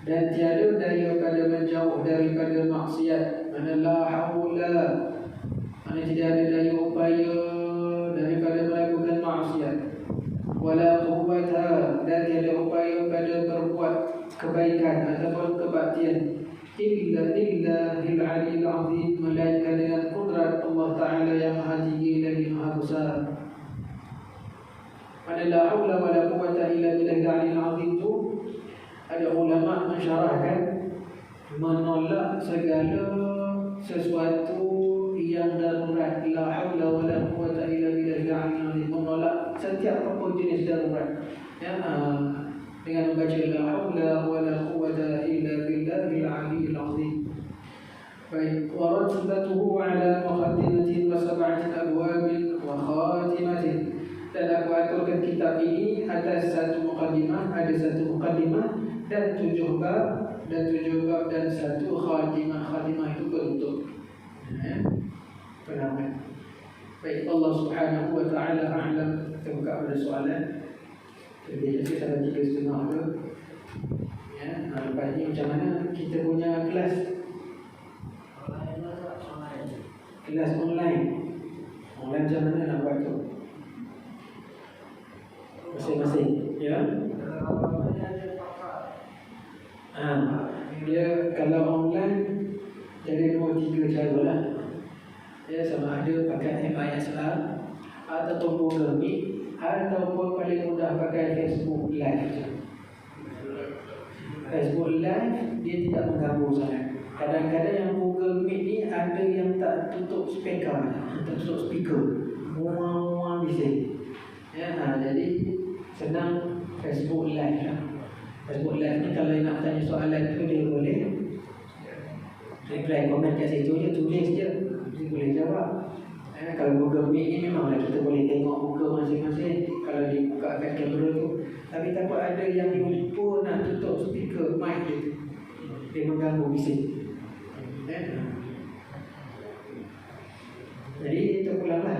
Dan tiada daripada menjauh daripada maksiat, mana la haula, mana tidak ada daya upaya daripada melakukan maksiat, wala quwwata, dan tiada upaya pada berbuat kebaikan ataupun kebaktian, illa billahil 'aliyyil 'azim, melainkan dengan kudrat Allah Ta'ala yang maha tinggi lagi maha besar. Mana la haula wala quwwata illa billahil 'aliyyil 'azim tu, ada ulama mensyarahkan menolak segala sesuatu yang darurat, la haula wala quwwata illa billahil 'aliyyil 'azim, menolak setiap apa jenis darurat, dengan membaca la haula wala quwwata illa billahil 'aliyyil 'azim. Baik, wa ratibatuhu 'ala muqaddimatin wa sab'atin abwabin wa khatimatin, dan aku aturkan kitab ini atas satu muqaddimah, ada satu muqaddimah dan 7 bab, dan satu khatimah. Khatimah itu penutup, penamat. Baik, Allah Subhanahu wa Ta'ala a'lam. Kita buka pada soalan. Jadi kita sampai 3.30 ke. Lepas ni macam mana kita punya kelas? Kelas online. Online macam mana nak buat tu? Masing-masing, ya. Dia kalau online jadi 2-3 cara lah. Ya, sama ada pakai MISR ataupun Google Meet, ataupun paling mudah pakai Facebook Live. Facebook Live dia tidak mengganggu sangat. Kadang-kadang yang Google Meet ni ada yang tak tutup speaker, muah-muah bising. Jadi senang Facebook Live lah. Facebook Live ni kalau nak tanya soalan tu dia boleh reply komen kat situ je, tulis je, dia boleh jawab. Kalau Google Meet ni memanglah kita boleh tengok muka masing-masing kalau dibukakan kamera tu. Tapi takut ada yang lupa Dia mengganggu bising. Jadi itu pula lah.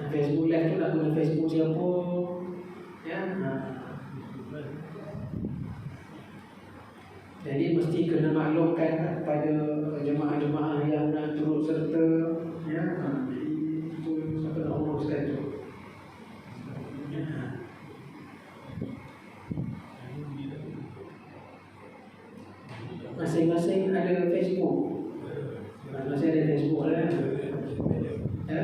Facebook Live tu nak guna Facebook siapa, ya. Jadi mesti kena maklumkan pada jemaah-jemaah yang nak turut serta, ya. Jadi itu siapa nak uruskan tu. Masing-masing ada Facebook. Masing ada Facebook lah. Ya?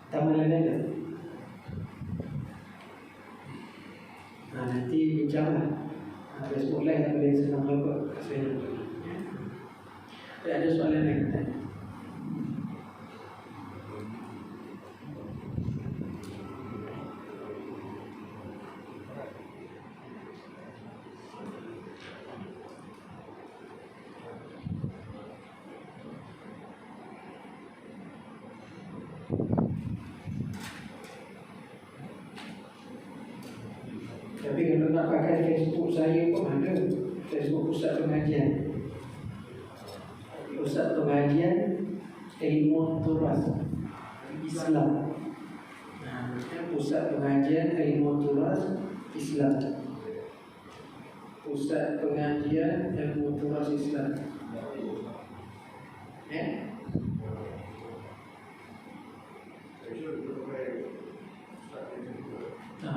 Taman lain ada. Nanti bincang lah. Facebook lain yang boleh senang lupa. Ada soalan lain tak? Tapi kalau nak pakai Facebook saya pun ada. Facebook Pusat Pengajian. Pusat Pengajian Ilmu Turas Islam. Pusat Pengajian Ilmu Turas Islam. Pusat Pengajian Ilmu Turas Islam.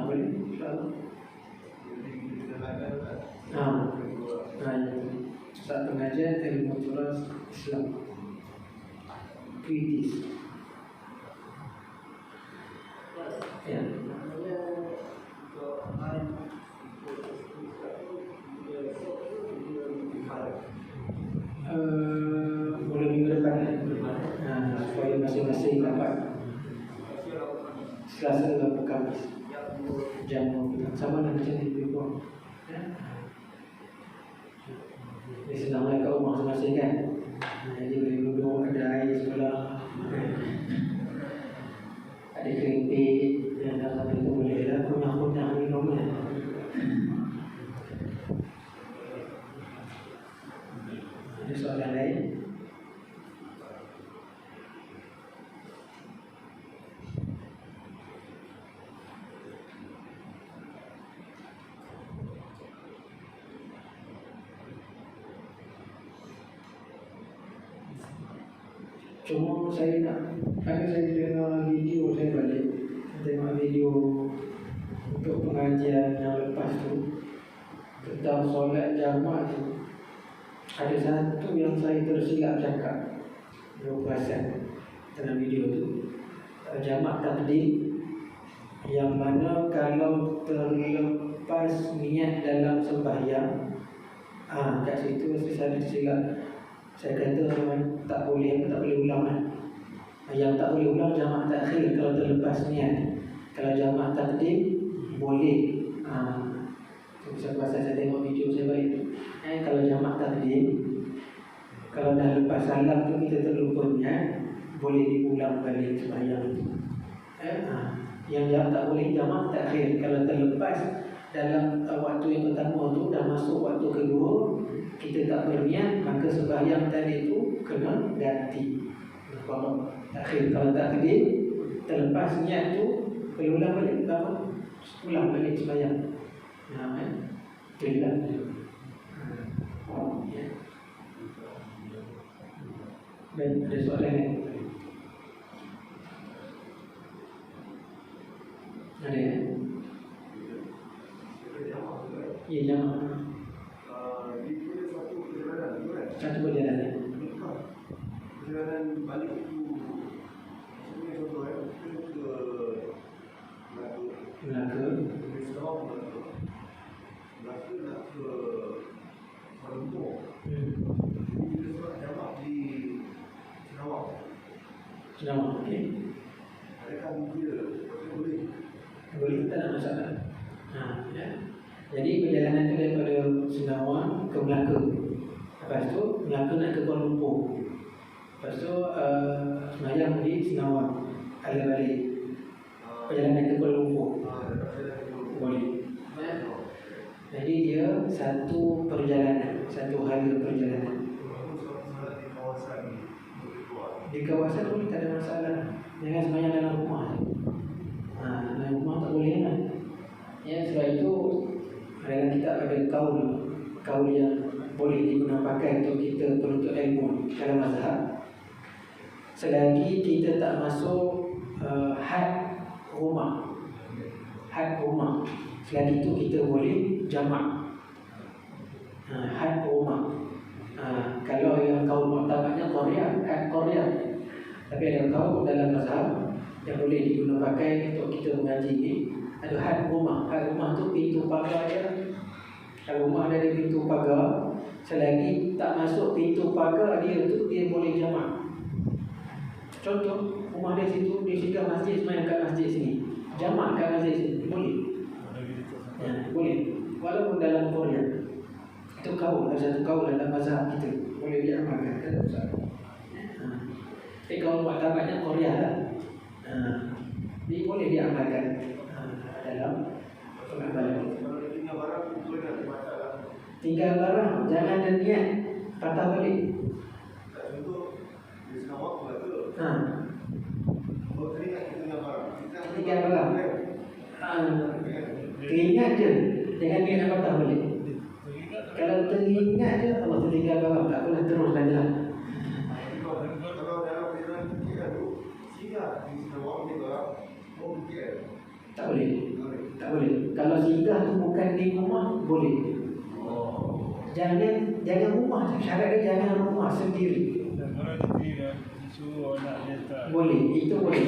Boleh. Pusat Pengajian Ilmu Turas Islam kritis. Ya. Boleh minggu depan. Supaya masing-masing dapat Selasa dan Khamis jam sama dengan macam di Bipon. Ini senanglah kat rumah masing-masing kan. Jadi boleh duduk, ada air sebelah, ada keripik, dan dalam itu boleh lah kunyah-kunyah minumnya. Ada soalan lain? Cuma saya nak, ada saya dengar video saya balik, tengok video untuk pengajian yang lepas tu tentang solat jamak tu. Ada satu yang saya tersilap cakap, dia perasan dalam video tu, jamak takdim, yang mana kalau terlepas niat dalam sembahyang, kat situ saya tersilap. Saya kata tak boleh ulang kan. Yang tak boleh ulang jamak takhir kalau terlepas niat. Kalau jamak takdim boleh. Sebab saya tengok video saya balik. Kalau jamak takdim, kalau dah lepas salam tu kita terlupa niat, boleh diulang balik sembahyang itu. Yang tak boleh jamak takhir kalau terlepas dalam waktu yang pertama tu dah masuk waktu kedua, kita tak berniat, maka sembahyang tadi itu kena ganti. Kalau takhir, kalau takdim terlepas niat tu perlu ulang balik apa? Ulang balik sembahyang. Itulah. Dan ada soalan lain? Ada ya? Ya, jamak. Satu perjalanan. Perjalanan balik itu sebenarnya contoh kita ke Melaka, Melaka nak ke Kuala Lumpur. Jadi kita solat jamak di Sarawak. Okey. Adakah dia boleh? Boleh, tak ada masalah. Ya. Jadi perjalanan itu daripada Senawang ke Melaka. Lepas tu Melaka nak ke Kuala Lumpur. Lepas tu semayang di Senawang, balik perjalanan ke Kuala Lumpur. Boleh. Jadi dia satu perjalanan, satu hari perjalanan. Di kawasan Di kawasan pun tak ada masalah. Jangan sembahyang dalam rumah. Dalam rumah tak boleh kan? Ya, sebab itu dalam kitab ada kaul yang boleh digunakan pakai untuk kita penuntut ilmu dalam mazhab. Selagi kita tak masuk had rumah, selagi itu kita boleh jamak. Had rumah. Kalau yang kaul mu'tamadnya had Korea. Tapi ada kaul dalam mazhab yang boleh digunakan pakai untuk kita mengaji ni, ada had rumah. Had rumah tu pintu pagar dia. Kalau rumah ada pintu pagar, selagi tak masuk pintu pagar dia tu, dia boleh jamak. Contoh, rumah dia situ, dia singgah masjid, sembahyang kat masjid sini, jamak kat masjid sini, boleh. Boleh. Walaupun dalam Korea. Itu kaul, ada satu kaul dalam mazhab kita, boleh diamalkan. Tak ada masalah. Kalau mu'tamadnya Korea lah, ini boleh diamalkan dalam pengamalan. Tinggal barang, jangan ada niat patah balik. Tinggal barang, teringat je, jangan niat nak patah balik. Kalau teringat je, Allah tinggal barang, tak apalah, teruskan jalan. Tak boleh. Tak boleh. Kalau singgah tu bukan di rumah, boleh. Jangan rumah. Syarat dia jangan rumah sendiri. Boleh. Itu boleh.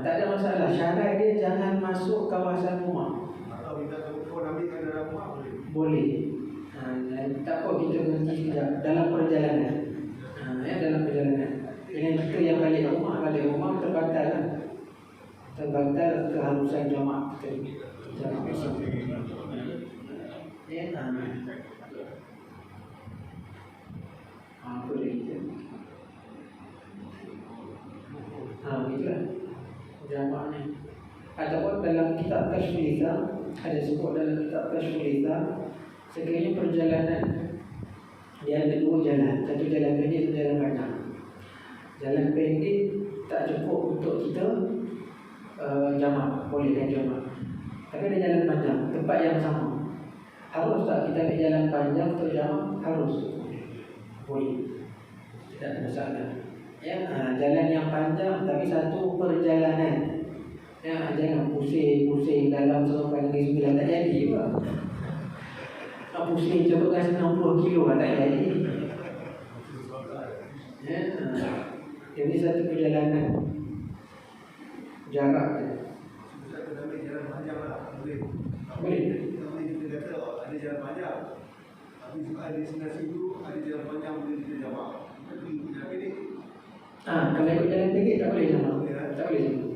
Tak ada masalah. Syarat dia jangan masuk kawasan rumah. Boleh. Tak apa, kita berhenti sekejap dalam perjalanan. Dalam perjalanan. Dengan kita yang balik rumah terbatal lah. Terbatal keharusan jamaah kita. Jamaah besar. Ya, apa dia kita? Itulah jamaah ni. Ataupun dalam kitab Kashful Lisan, ada sebut dalam kitab Kashful Lisan, sekiranya perjalanan dia ada dua jalan, satu jalan pendek, satu jalan panjang. Jalan pendek tak cukup untuk kita jamak, bolehkan jamak. Tapi ada jalan panjang, tempat yang sama. Harus tak kita ambil jalan panjang untuk jamak? Harus. Boleh. Tidak ada masalah. Ya, jalan yang panjang tapi satu perjalanan. Ya, jangan pusing dalam Seremban Negeri Sembilan, tak jadi pula. Pusing coba kasi 60 kilo tak jadi. Ya, jadi satu perjalanan jarak je. Boleh. Kita kata ada jalan panjang, tapi juga ada destinasi itu ada jalan panjang boleh kita jamak. Tapi jalan pendek. Kalau ikut jalan pendek tak boleh jamak. Tak boleh jamak.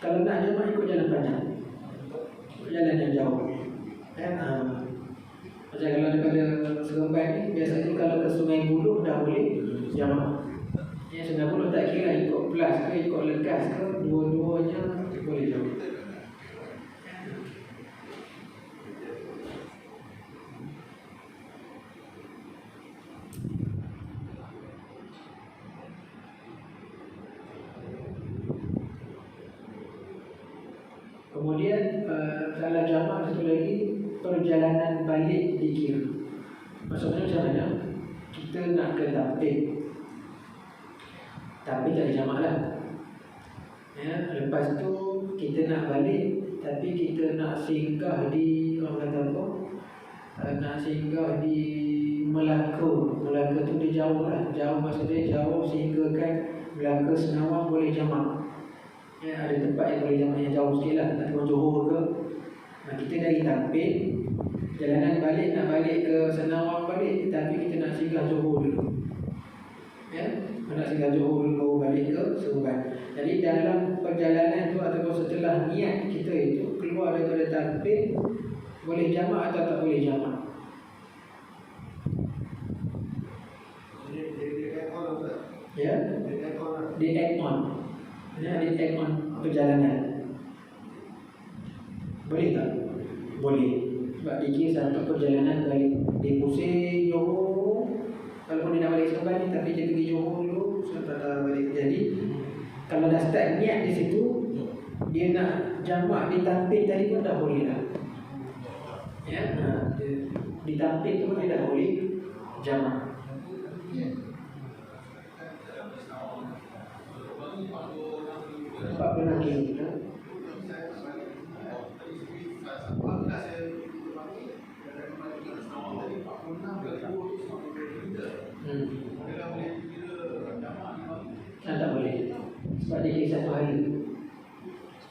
Kalau nak jamak ikut jalan panjang, ikut jalan yang jauh. Macam kalau daripada Seremban ni, biasanya kalau ke Sungai Buloh dah boleh jamak. Ya, Sungai Buloh tak kira ikut Plus ke ikut Legas ke, dua-duanya boleh jamak. Kemudian kalau jamak satu lagi, perjalanan balik dikira. Maksudnya macam mana? Kita nak ke Tampik, tapi tak ada jamak lah. Ya, lepas tu kita nak balik, tapi kita nak singgah di, orang kata apa? Nak singgah di Melaka. Melaka tu dia jauh lah. Jauh maksudnya jauh sehingga kan Melaka Senawang boleh jamak. Ya, ada tempat yang boleh jamak yang jauh sikit lah. Nak turun Johor ke. Kita dari Tampik, jalanan balik nak balik ke Senawang balik, tapi kita nak singgah Johor dulu. Ya, nak singgah Johor dulu balik ke Seremban. Jadi dalam perjalanan tu ataupun setelah niat kita itu keluar daripada Tampik, boleh jamak atau tak boleh jamak? Ya, di add on. Ya, di add on perjalanan. Boleh tak? Boleh. Sebab dikir satu perjalanan balik dia pusing Johor, walaupun dia nak balik Sabah ni, tapi dia pergi Johor dulu sampai balik. Jadi kalau dah start niat di situ, dia nak jamak di tampil tadi pun dah boleh dah. Ya, di tampil tu pun dia dah boleh jamak. Sebab pernah kita tak boleh. Sebab dia kira satu hala.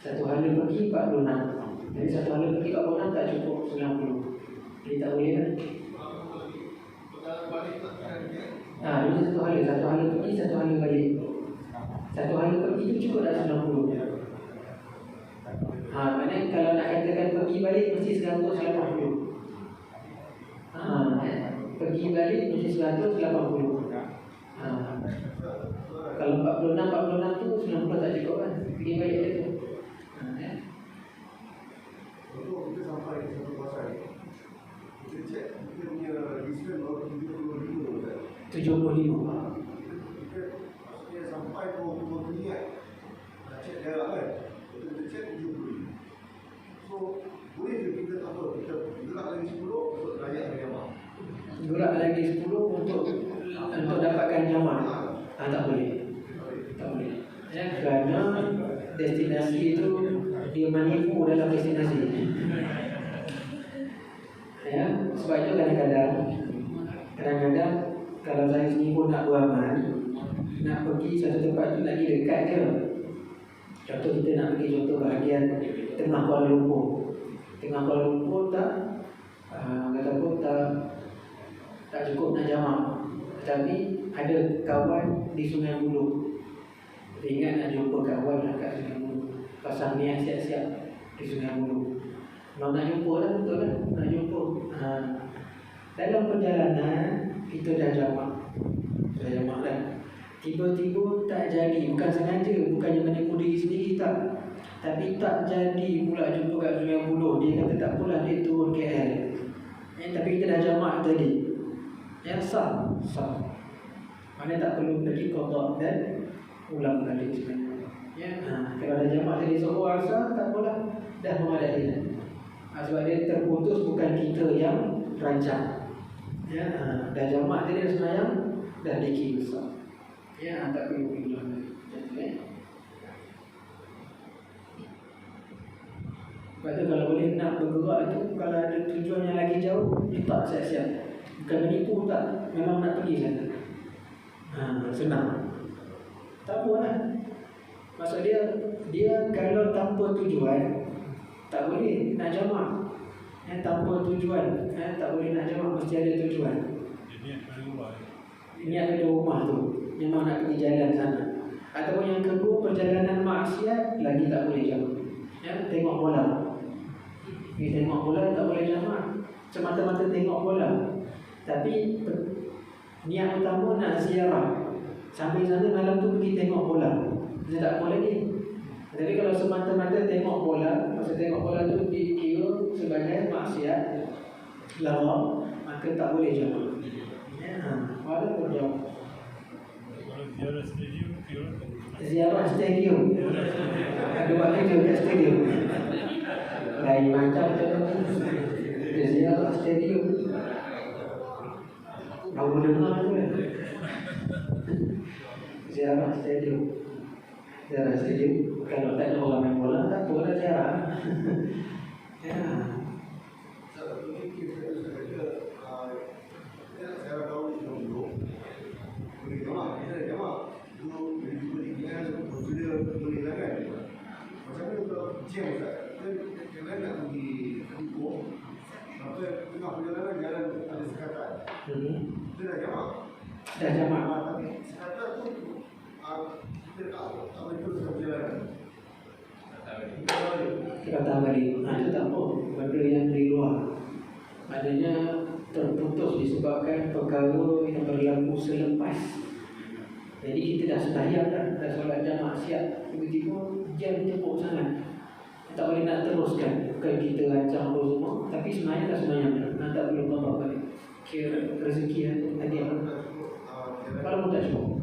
Satu hala pergi 46. Jadi satu hala pergi 46 tak cukup 90. Jadi tak boleh kan? Dia satu hala pergi, satu hala balik. Satu hala pergi tu cukup dah 90. Maknanya kalau nak katakan pergi balik mesti 180. Pergi balik mesti 180. Kalau 46 tu 90 tak cukup kan? Pergi balik dia tu. Kalau kita sampai ke satu pasal, kita cek kita punya distance baru 75 kan? 75. Maksudnya sampai ke niat nak cek jarak kan? Kita cek 75. So, boleh ke kita apa? Kita gerak lagi 10 untuk layak dengan jamak? Gerak lagi 10 untuk dapatkan jamak? Tak boleh. Tak boleh. Ya, kerana destinasi itu dia menipu dalam destinasi. Ya, sebab itu kadang-kadang kalau saya sendiri pun nak beramal, nak pergi satu tempat tu lagi dekat ke. Contoh kita nak pergi contoh bahagian tengah Kuala Lumpur. Tengah Kuala Lumpur kata pun tak cukup nak jamak. Tapi ada kawan di Sungai Buloh. Dia ingat nak jumpa kawan kat Sungai Buloh. Pasang niat siap-siap di Sungai Buloh. Kalau nak jumpa lah, betul lah, nak jumpa. Dalam perjalanan kita dah jamak. Dah. Tiba-tiba tak jadi, bukan sengaja, bukannya menipu diri sendiri tak. Tapi tak jadi pula jumpa kat Sungai Buloh. Dia kata tak apalah, dia turun KL. Tapi kita dah jamak tadi. Yang sah. Mana tak perlu pergi qada dan ulang balik sebenarnya. Kalau dah jamak tadi Zuhur Asar, tak apalah, dah memadai. Sebab dia terputus, bukan kita yang rancang. Dah jamak tadi dah semayang, dah dikir besar. Tak perlu ulang balik. Sebab tu kalau boleh nak bergerak tu, kalau ada tujuan yang lagi jauh, letak siap-siap. Bukan menipu tak, memang nak pergi sana. Senang. Tak apa lah. Maksud dia kalau tanpa tujuan, tak boleh nak jamak. Tanpa tujuan, tak boleh nak jamak, mesti ada tujuan. Niat pada rumah tu, memang nak pergi jalan sana. Ataupun yang kedua, perjalanan maksiat, lagi tak boleh jamak. Tengok bola. Tengok bola tak boleh jamak. Semata-mata tengok bola. Tapi niat utama nak ziarah. Sampai sana malam tu pergi tengok bola. Dia tak boleh lagi. Jadi kalau semata-mata tengok bola, masa tengok bola tu dikira sebagai maksiat, lawa, maka tak boleh jamak. Walaupun jauh. Ziarah stadium. Ada waktu je kat stadium. Lain macam tu. Ziarah stadium. Baru dengar tu kan. Ziarah stadium. Kalau tak ada orang main bola, tak boleh ziarah. Dah jamak. Kata balik. Itu tak apa. Benda yang di luar. Maknanya terputus disebabkan perkara yang berlaku selepas. Jadi kita dah sembahyang dah solat jamak siap. Tiba-tiba jam tepuk sangat. Tak boleh nak teruskan. Bukan kita rancang apa semua, tapi semayang dah semayang dah, tak perlu qada balik. Kira rezeki tadi apa? Kalau pun tak cukup.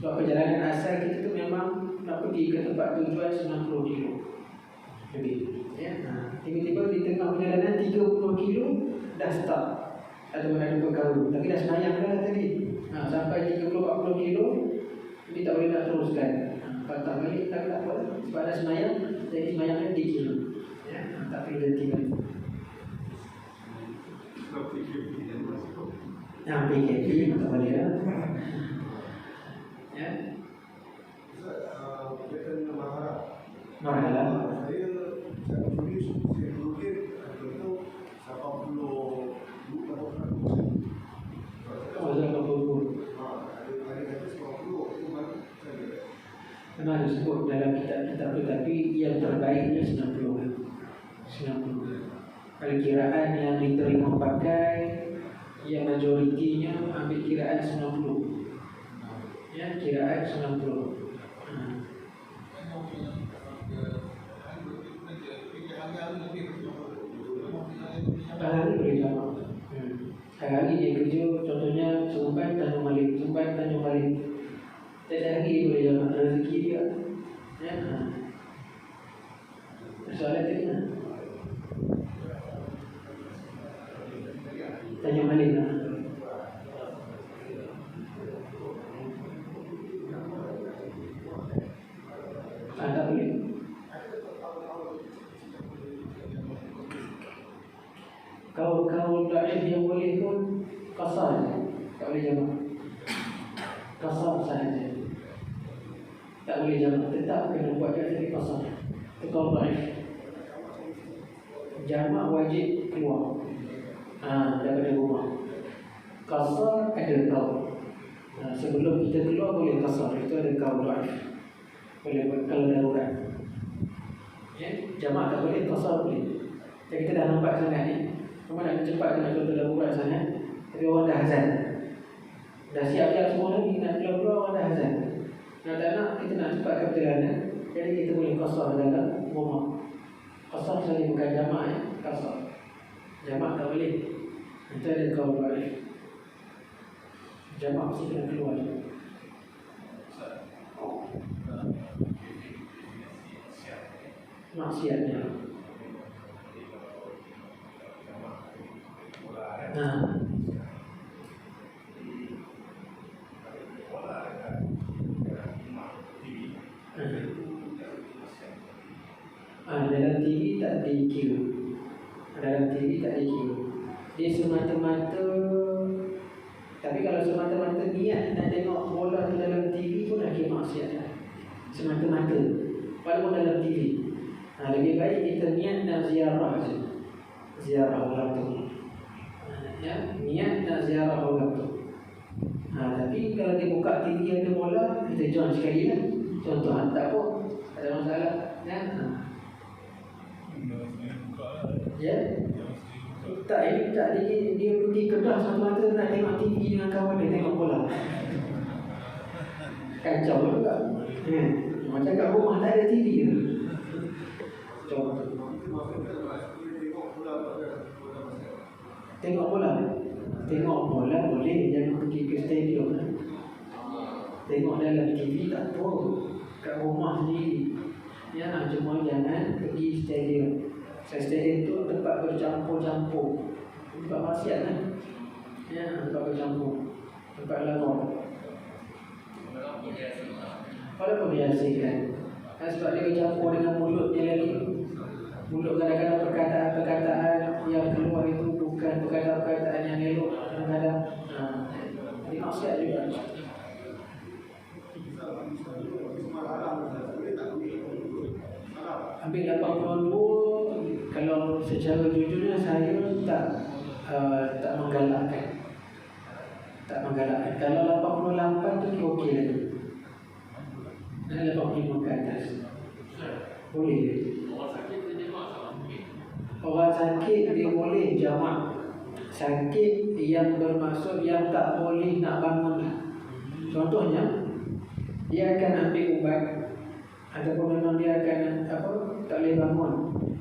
Sebab perjalanan asal kita tu memang nak pergi ke tempat tujuan 90 kilo lebih. Ya. Tiba-tiba di tengah perjalanan 30 kilo dah stop. Ada perkara, tapi dah semayang dah tadi. Sampai 30-40 kilo dia tak boleh nak teruskan. Patah balik tak apa. Sebab dah semayang, jadi semayangnya 3 kilo. Ya. Tak perlu berhenti balik. PKP tak boleh lah. Ya. Marhalah. Saya tulis contoh 80 Oh, saya betul. Memang disebut dalam kitab-kitab itu, tapi yang terbaiknya 90. Kalau kiraan yang diterima pakai, yang majoritinya ambil kiraan 90. Ya, kiraan 90. Hari boleh jamak. Hari dia kerja, contohnya Sumbai Tanjung Malik, Sumbai Tanjung Malik. Tiap hari boleh jamak, rezeki dia. Ya. Soalan tadi mana? Tanjung Malik lah. Tak boleh. Kau daif yang boleh pun kasar je. Tak boleh jamak. Kasar sahaja. Tak boleh jamak. Tetap kena buat jadi kasar. Itu kau daif. Jamak wajib keluar daripada rumah. Kasar ada kau. Sebelum kita keluar boleh kasar. Itu ada kau daif. Boleh buat kalau darurat. Ya, jamak tak boleh, kasar boleh. Jadi kita dah nampak sangat ni. Cuma nak cepat nak contoh darurat sangat. Tapi orang dah azan. Dah siap-siap semua lagi nak keluar orang dah azan. Nak tak nak kita nak cepatkan perjalanan. Jadi kita boleh kasar dalam rumah. Kasar saja bukan jamak ya, kasar. Jamak tak boleh. Itu ada kau balik. Jamak mesti kena keluar. Maksiatnya. Dalam TV tak dikira. Dalam TV tak dikira. Dia semata-mata. Tapi kalau semata-mata niat nak tengok bola tu dalam TV pun dah kira maksiat lah. Semata-mata. Walaupun dalam TV. Lebih baik kita niat nak ziarah je. Ziarah orang tu. Ya, niat nak ziarah orang tu. Tapi kalau dia buka TV ada bola, kita join sekali lah. Contoh tak apa, ada masalah. Ya. Tak, ini tak dia pergi Kedah semata-mata nak tengok TV dengan kawan dia tengok bola. Kacau juga. Macam kat rumah tak ada TV ke? Tengok bola. Tengok bola boleh, jangan pergi ke stadium. Tengok dalam TV tak apa. Kat rumah sendiri. Ya, cuma jangan pergi stadium. Stadium tu tempat bercampur-campur. Tempat maksiat kan? Ya, tempat bercampur. Tempat lawan. Walaupun dihasilkan. Sebab dia bercampur dengan mulut dia lagi. Mulut kadang-kadang perkataan-perkataan yang keluar itu bukan perkataan-perkataan yang elok. Kadang-kadang dia maksiat juga. Ambil 82. Kalau secara jujurnya saya tak menggalakkan. Tak menggalakkan. Kalau 88 tu okey lagi. Dan 85 ke atas boleh. Orang sakit dia boleh jamak. Sakit yang bermaksud yang tak boleh nak bangun. Contohnya dia akan ambil ubat ataupun memang dia akan tak boleh bangun.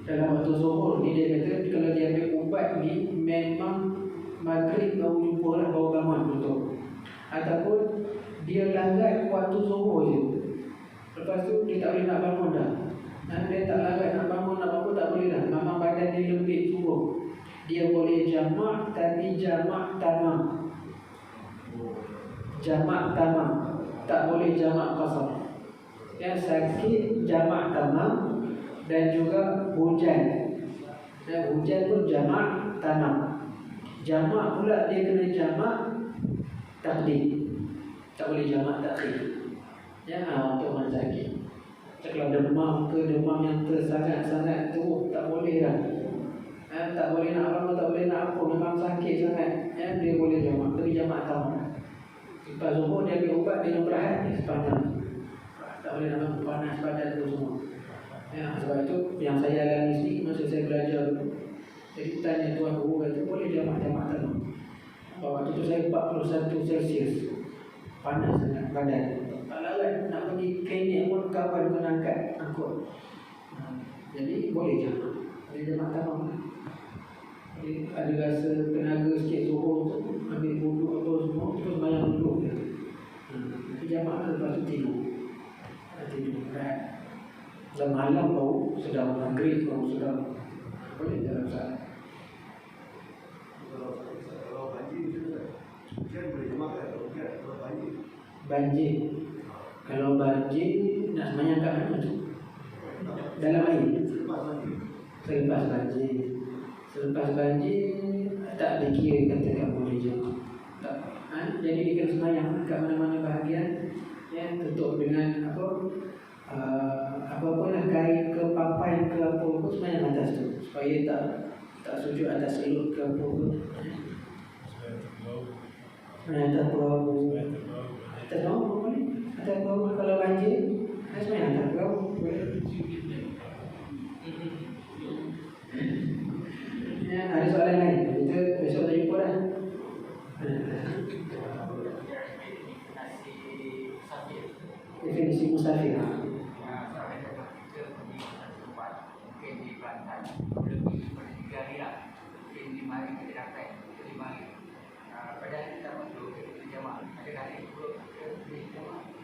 dalam waktu zuhur ni dia kata kalau dia ambil ubat ni memang maghrib baru jumpa lah, baru bangun tutup. Ataupun dia langgar waktu zuhur je, lepas tu dia tak boleh nak bangun dah. Dia tak langgar nak bangun tak boleh dah. Memang badan dia lembik subuh. Dia boleh jamak, tapi jamak tamam. Jamak tamam, tak boleh jamak qasar. Yang sakit jamak tamam, dan juga hujan. Dan hujan pun jamak tamam. Jamak pula dia kena jamak takdim, tak boleh jamak takhir. Ya, untuk orang sakit. Kalau demam ke, demam yang sangat-sangat teruk, tak boleh dah. Tak boleh nak apa, tak boleh nak apa, memang sakit sangat. Dia boleh jamak, tapi jamak tamam. Lepas zuhur dia ambil ubat, dia nak berahat sepanjang. Tak boleh nak panas badan tu semua. Sebab itu yang saya alami sendiri masa saya belajar dulu. Jadi tanya tuan guru, kata boleh jamak tamam. Waktu tu saya 41 Celsius, panas sangat badan. Tak larat nak pergi klinik pun kawan kena angkut. Jadi boleh jamak, boleh jamak tamam. Jadi ada rasa tenaga sikit zuhur tu, ambil wuduk apa semua, terus bayang duduk je. Tapi jamak lepas tu tidur. Rehat. Dan malam baru sedang maghrib, baru sedang boleh jalan saat. Kalau banjir macam mana? Hujan boleh jamak kan? Kalau banjir. Banjir. Kalau banjir nak sembahyang kat mana tu? Dalam air. Selepas banjir. Selepas banjir tak dikira katakan boleh jamak. Tak. Jadi dia kena sembahyang kat mana-mana bahagian yang tutup dengan apa-apa lah, kain ke papan ke apa pun sembahyang atas tu, supaya tak sujud atas elok ke apa pun. Atas perahu. Atas perahu boleh. Atas perahu kalau banjir, sembahyang atas perahu boleh. Ada soalan lain? Kita besok tak jumpa dah. Definisi musafir.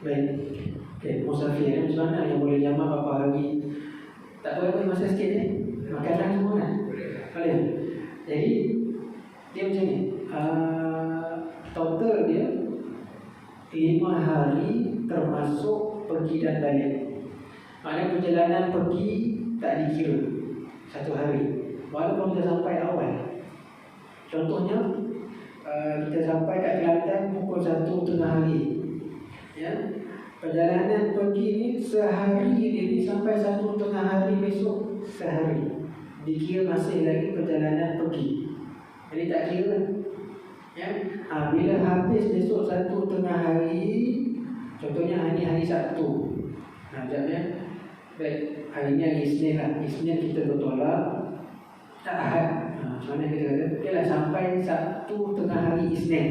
Baik. Okay, musafir macam mana yang boleh jamak berapa hari? Tak boleh masa sikit ni. Makanan semua kan? Boleh. Jadi dia macam ni. Total dia 5 hari termasuk pergi dan balik. Maknanya perjalanan pergi tak dikira 1 hari, walaupun kita sampai awal. Contohnya kita sampai kat Kelantan pukul 1 tengah hari. Ya, perjalanan pergi ni sehari ini sampai 1 tengah hari besok sehari. Dikira masih lagi perjalanan pergi. Jadi tak kira. Ya, bila habis besok 1 tengah hari, contohnya hari Sabtu. Sekejap. Baik, hari ni hari Isnin lah. Isnin kita bertolak. Ahad. Macam mana kita kata? Okay lah, sampai Sabtu tengah hari Isnin.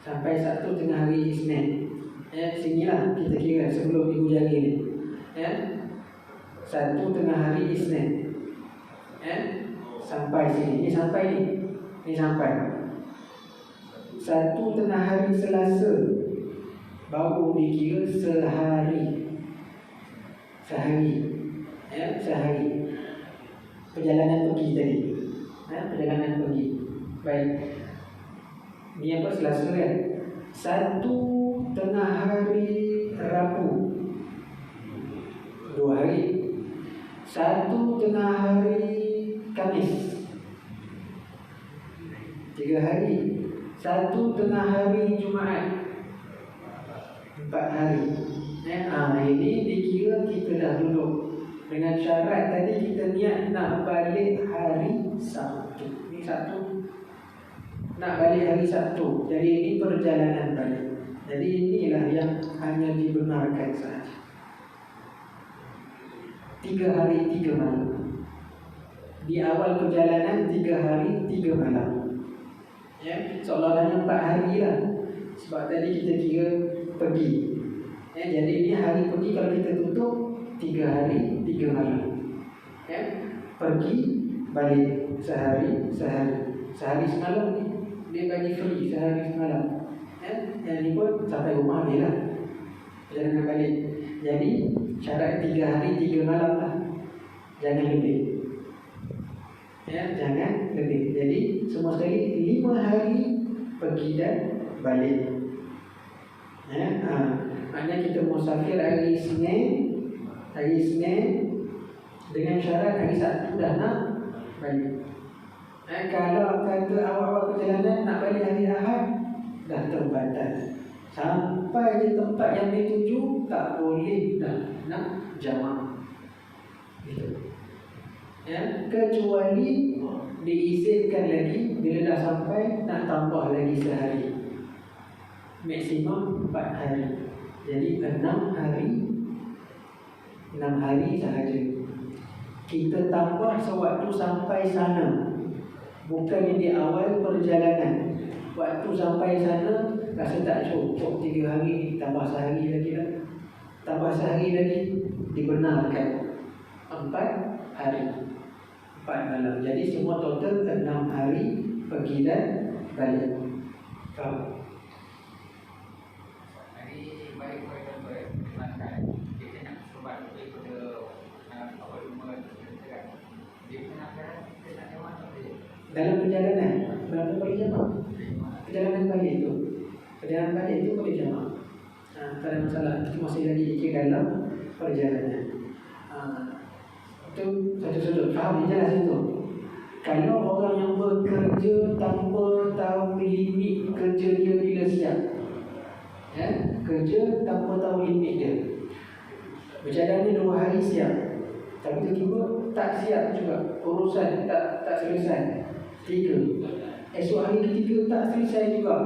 Sampai Sabtu tengah hari Isnin. Ya, sinilah kita kira sebelum ibu jari ni. Ya, 1 tengah hari Isnin. Ya, sampai sini. Ni sampai ni. Ni sampai 1 tengah hari Selasa, baru dikira sehari. Ya, sehari. Perjalanan pergi tadi. Ya, perjalanan pergi. Baik. Ni apa, Selasa kan? 1 tengah hari Rabu, 2 hari. 1 tengah hari Khamis, 3 hari. 1 tengah hari Jumaat, 4 hari. Ini dikira kita dah duduk. Dengan syarat tadi kita niat nak balik hari Sabtu. Ini Sabtu, nak balik hari Sabtu. Jadi ini perjalanan balik. Jadi inilah yang hanya dibenarkan sahaja. 3 hari 3 malam. Di awal perjalanan 3 hari 3 malam. Ya, seolah-olahnya 4 hari lah. Sebab tadi kita kira pergi. Ya, jadi ini hari pergi kalau kita tutup 3 hari 3 malam. Ya, pergi balik sehari semalam ni dia bagi free sehari semalam. Yang ni pun sampai rumah dia lah perjalanan balik. Jadi syarat 3 hari 3 malam lah, jangan lebih. Jangan lebih. Jadi semua sekali 5 hari pergi dan balik. Maknanya kita musafir hari Isnin dengan syarat hari Sabtu dah nak balik. Kalau kata awal-awal perjalanan nak balik hari Ahad, dah terbatas. Sampai di tempat yang dituju tak boleh dah nak jamak. Gitu. Kecuali diizinkan lagi bila dah sampai nak tambah lagi sehari, maksimum 4 hari. Jadi 6 hari sahaja. Kita tambah sewaktu sampai sana, bukan di awal perjalanan. Waktu sampai sana rasa tak cukup 3 hari, tambah sehari lagi lah. Tambah sehari lagi dibenarkan 4 hari 4 malam. Jadi semua total 6 hari pergi dan balik. Faham? Hari balik pada makan kita nak sebab daripada apa rumah kan. Dia nak jawab Dalam perjalanan berapa boleh jamak? Perjalanan balik tu boleh jamak. Tak ada masalah. Itu masih lagi dalam perjalanan. Itu satu sudut. Faham ni jelas itu. Kalau orang yang bekerja tanpa tahu limit kerja dia bila siap, kerja tanpa tahu limit dia, berjalan 2 hari siap, tapi tiba-tiba tak siap juga, urusan tak selesai 3, esok hari ketiga tak selesai juga,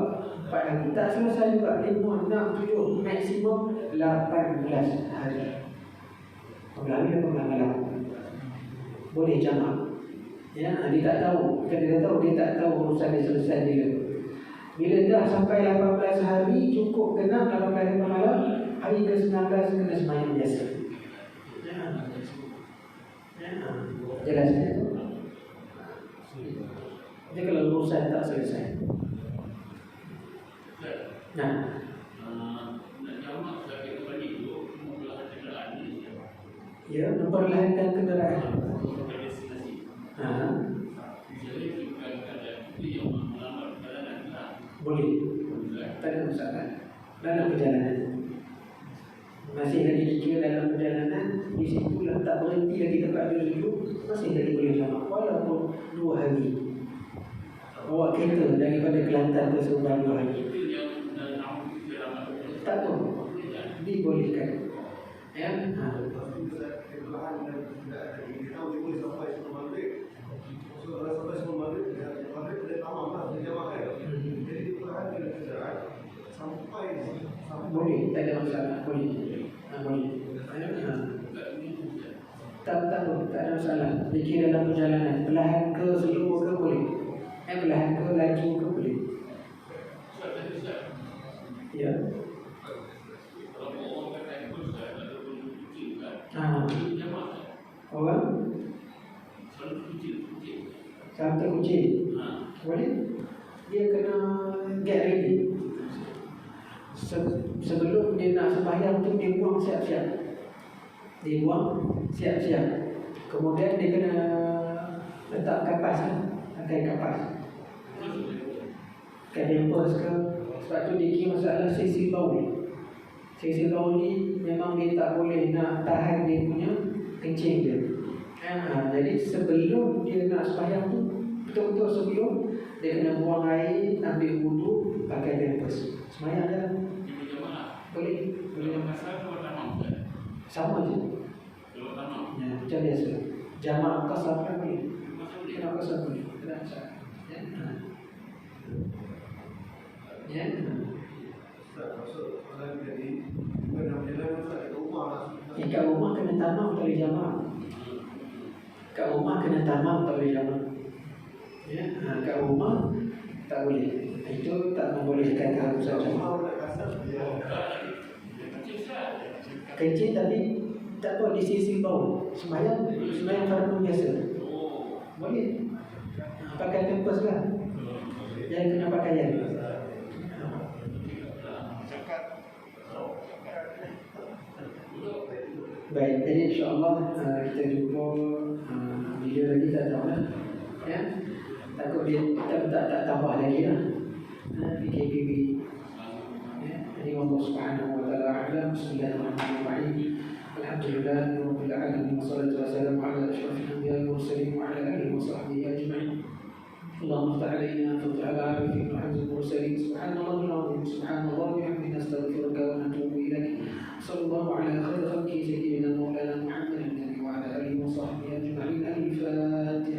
4 hari tak selesai juga, 5, 6, 7, maksimum 18 hari. Berlalu 18 malam boleh jamak. Dia tak tahu, dia tak tahu urusan dia selesai dia. Bila dah sampai 18 hari, cukup genap 18 hari malam, hari ke-19 kena sembahyang biasa. Jelas tak? Dia kalau urusan tak selesai. Nah, ya, memperlahankan kenderaan. Boleh, tak ada masalah. Dalam perjalanan masih lagi dikira dalam perjalanan, di situ lah tak berhenti lagi tempat duduk, masih lagi boleh jamak walaupun 2 hari. Bawa kereta daripada Kelantan ke Subang 2 hari, tak apa, dibolehkan. Boleh, tak ada masalah. Boleh. Tak ada masalah. Dikira dalam perjalanan, perlahan ke slow ke boleh. Perlahan ke laju ke boleh. Ya. Orang sampai kucing boleh. Dia kena get ready. Sebelum dia nak sembahyang tu, dia buang siap-siap. Kemudian dia kena letak kapas, pakai kapas, pakai pampers ke. Sebab tu dia masalah sesi bau ni memang dia tak boleh nak tahan dia punya kencing dia. Jadi sebelum dia nak sembahyang tu, betul-betul sebelum, dia kena buang air, ambil wudu, pakai pampers, sembahyang dah. Boleh. Sama je. Macam biasa. Jamak qasar kan boleh. Kena qasar boleh. Tidak masalah. Kat rumah kena tamam tak boleh jamak. Kat rumah kat rumah tak boleh. Itu tak membolehkan keharusan jamak. Kencing tapi tak apa, di sisi bau. Sembahyang fardu biasa. Boleh. Pakai kempas lah. Jangan kena pakaian. Baik, jadi insyaAllah kita jumpa video lagi tak tahu lah. Ya, takut dia tak tambah lagi lah. PKPB. Ya, jadi Allah Subhanahu Wa Taala a'lam. Bismillahirrahmanirrahim. Alhamdulillah Rabbil Alamin. Wassalatu wassalamu ala asyrafil anbiya'i wal mursalin wa ala alihi wa sahbihi ajma'in. اللهم افتح علينا فتح العارفين وحفظ المرسلين سبحان الله العظيم سبحان الله وبحمده نستغفرك ونتوب اليك صلى الله على خير خلقه سيدنا مولانا محمد النبي وعلى اله وصحبه اجمعين الفاتحه.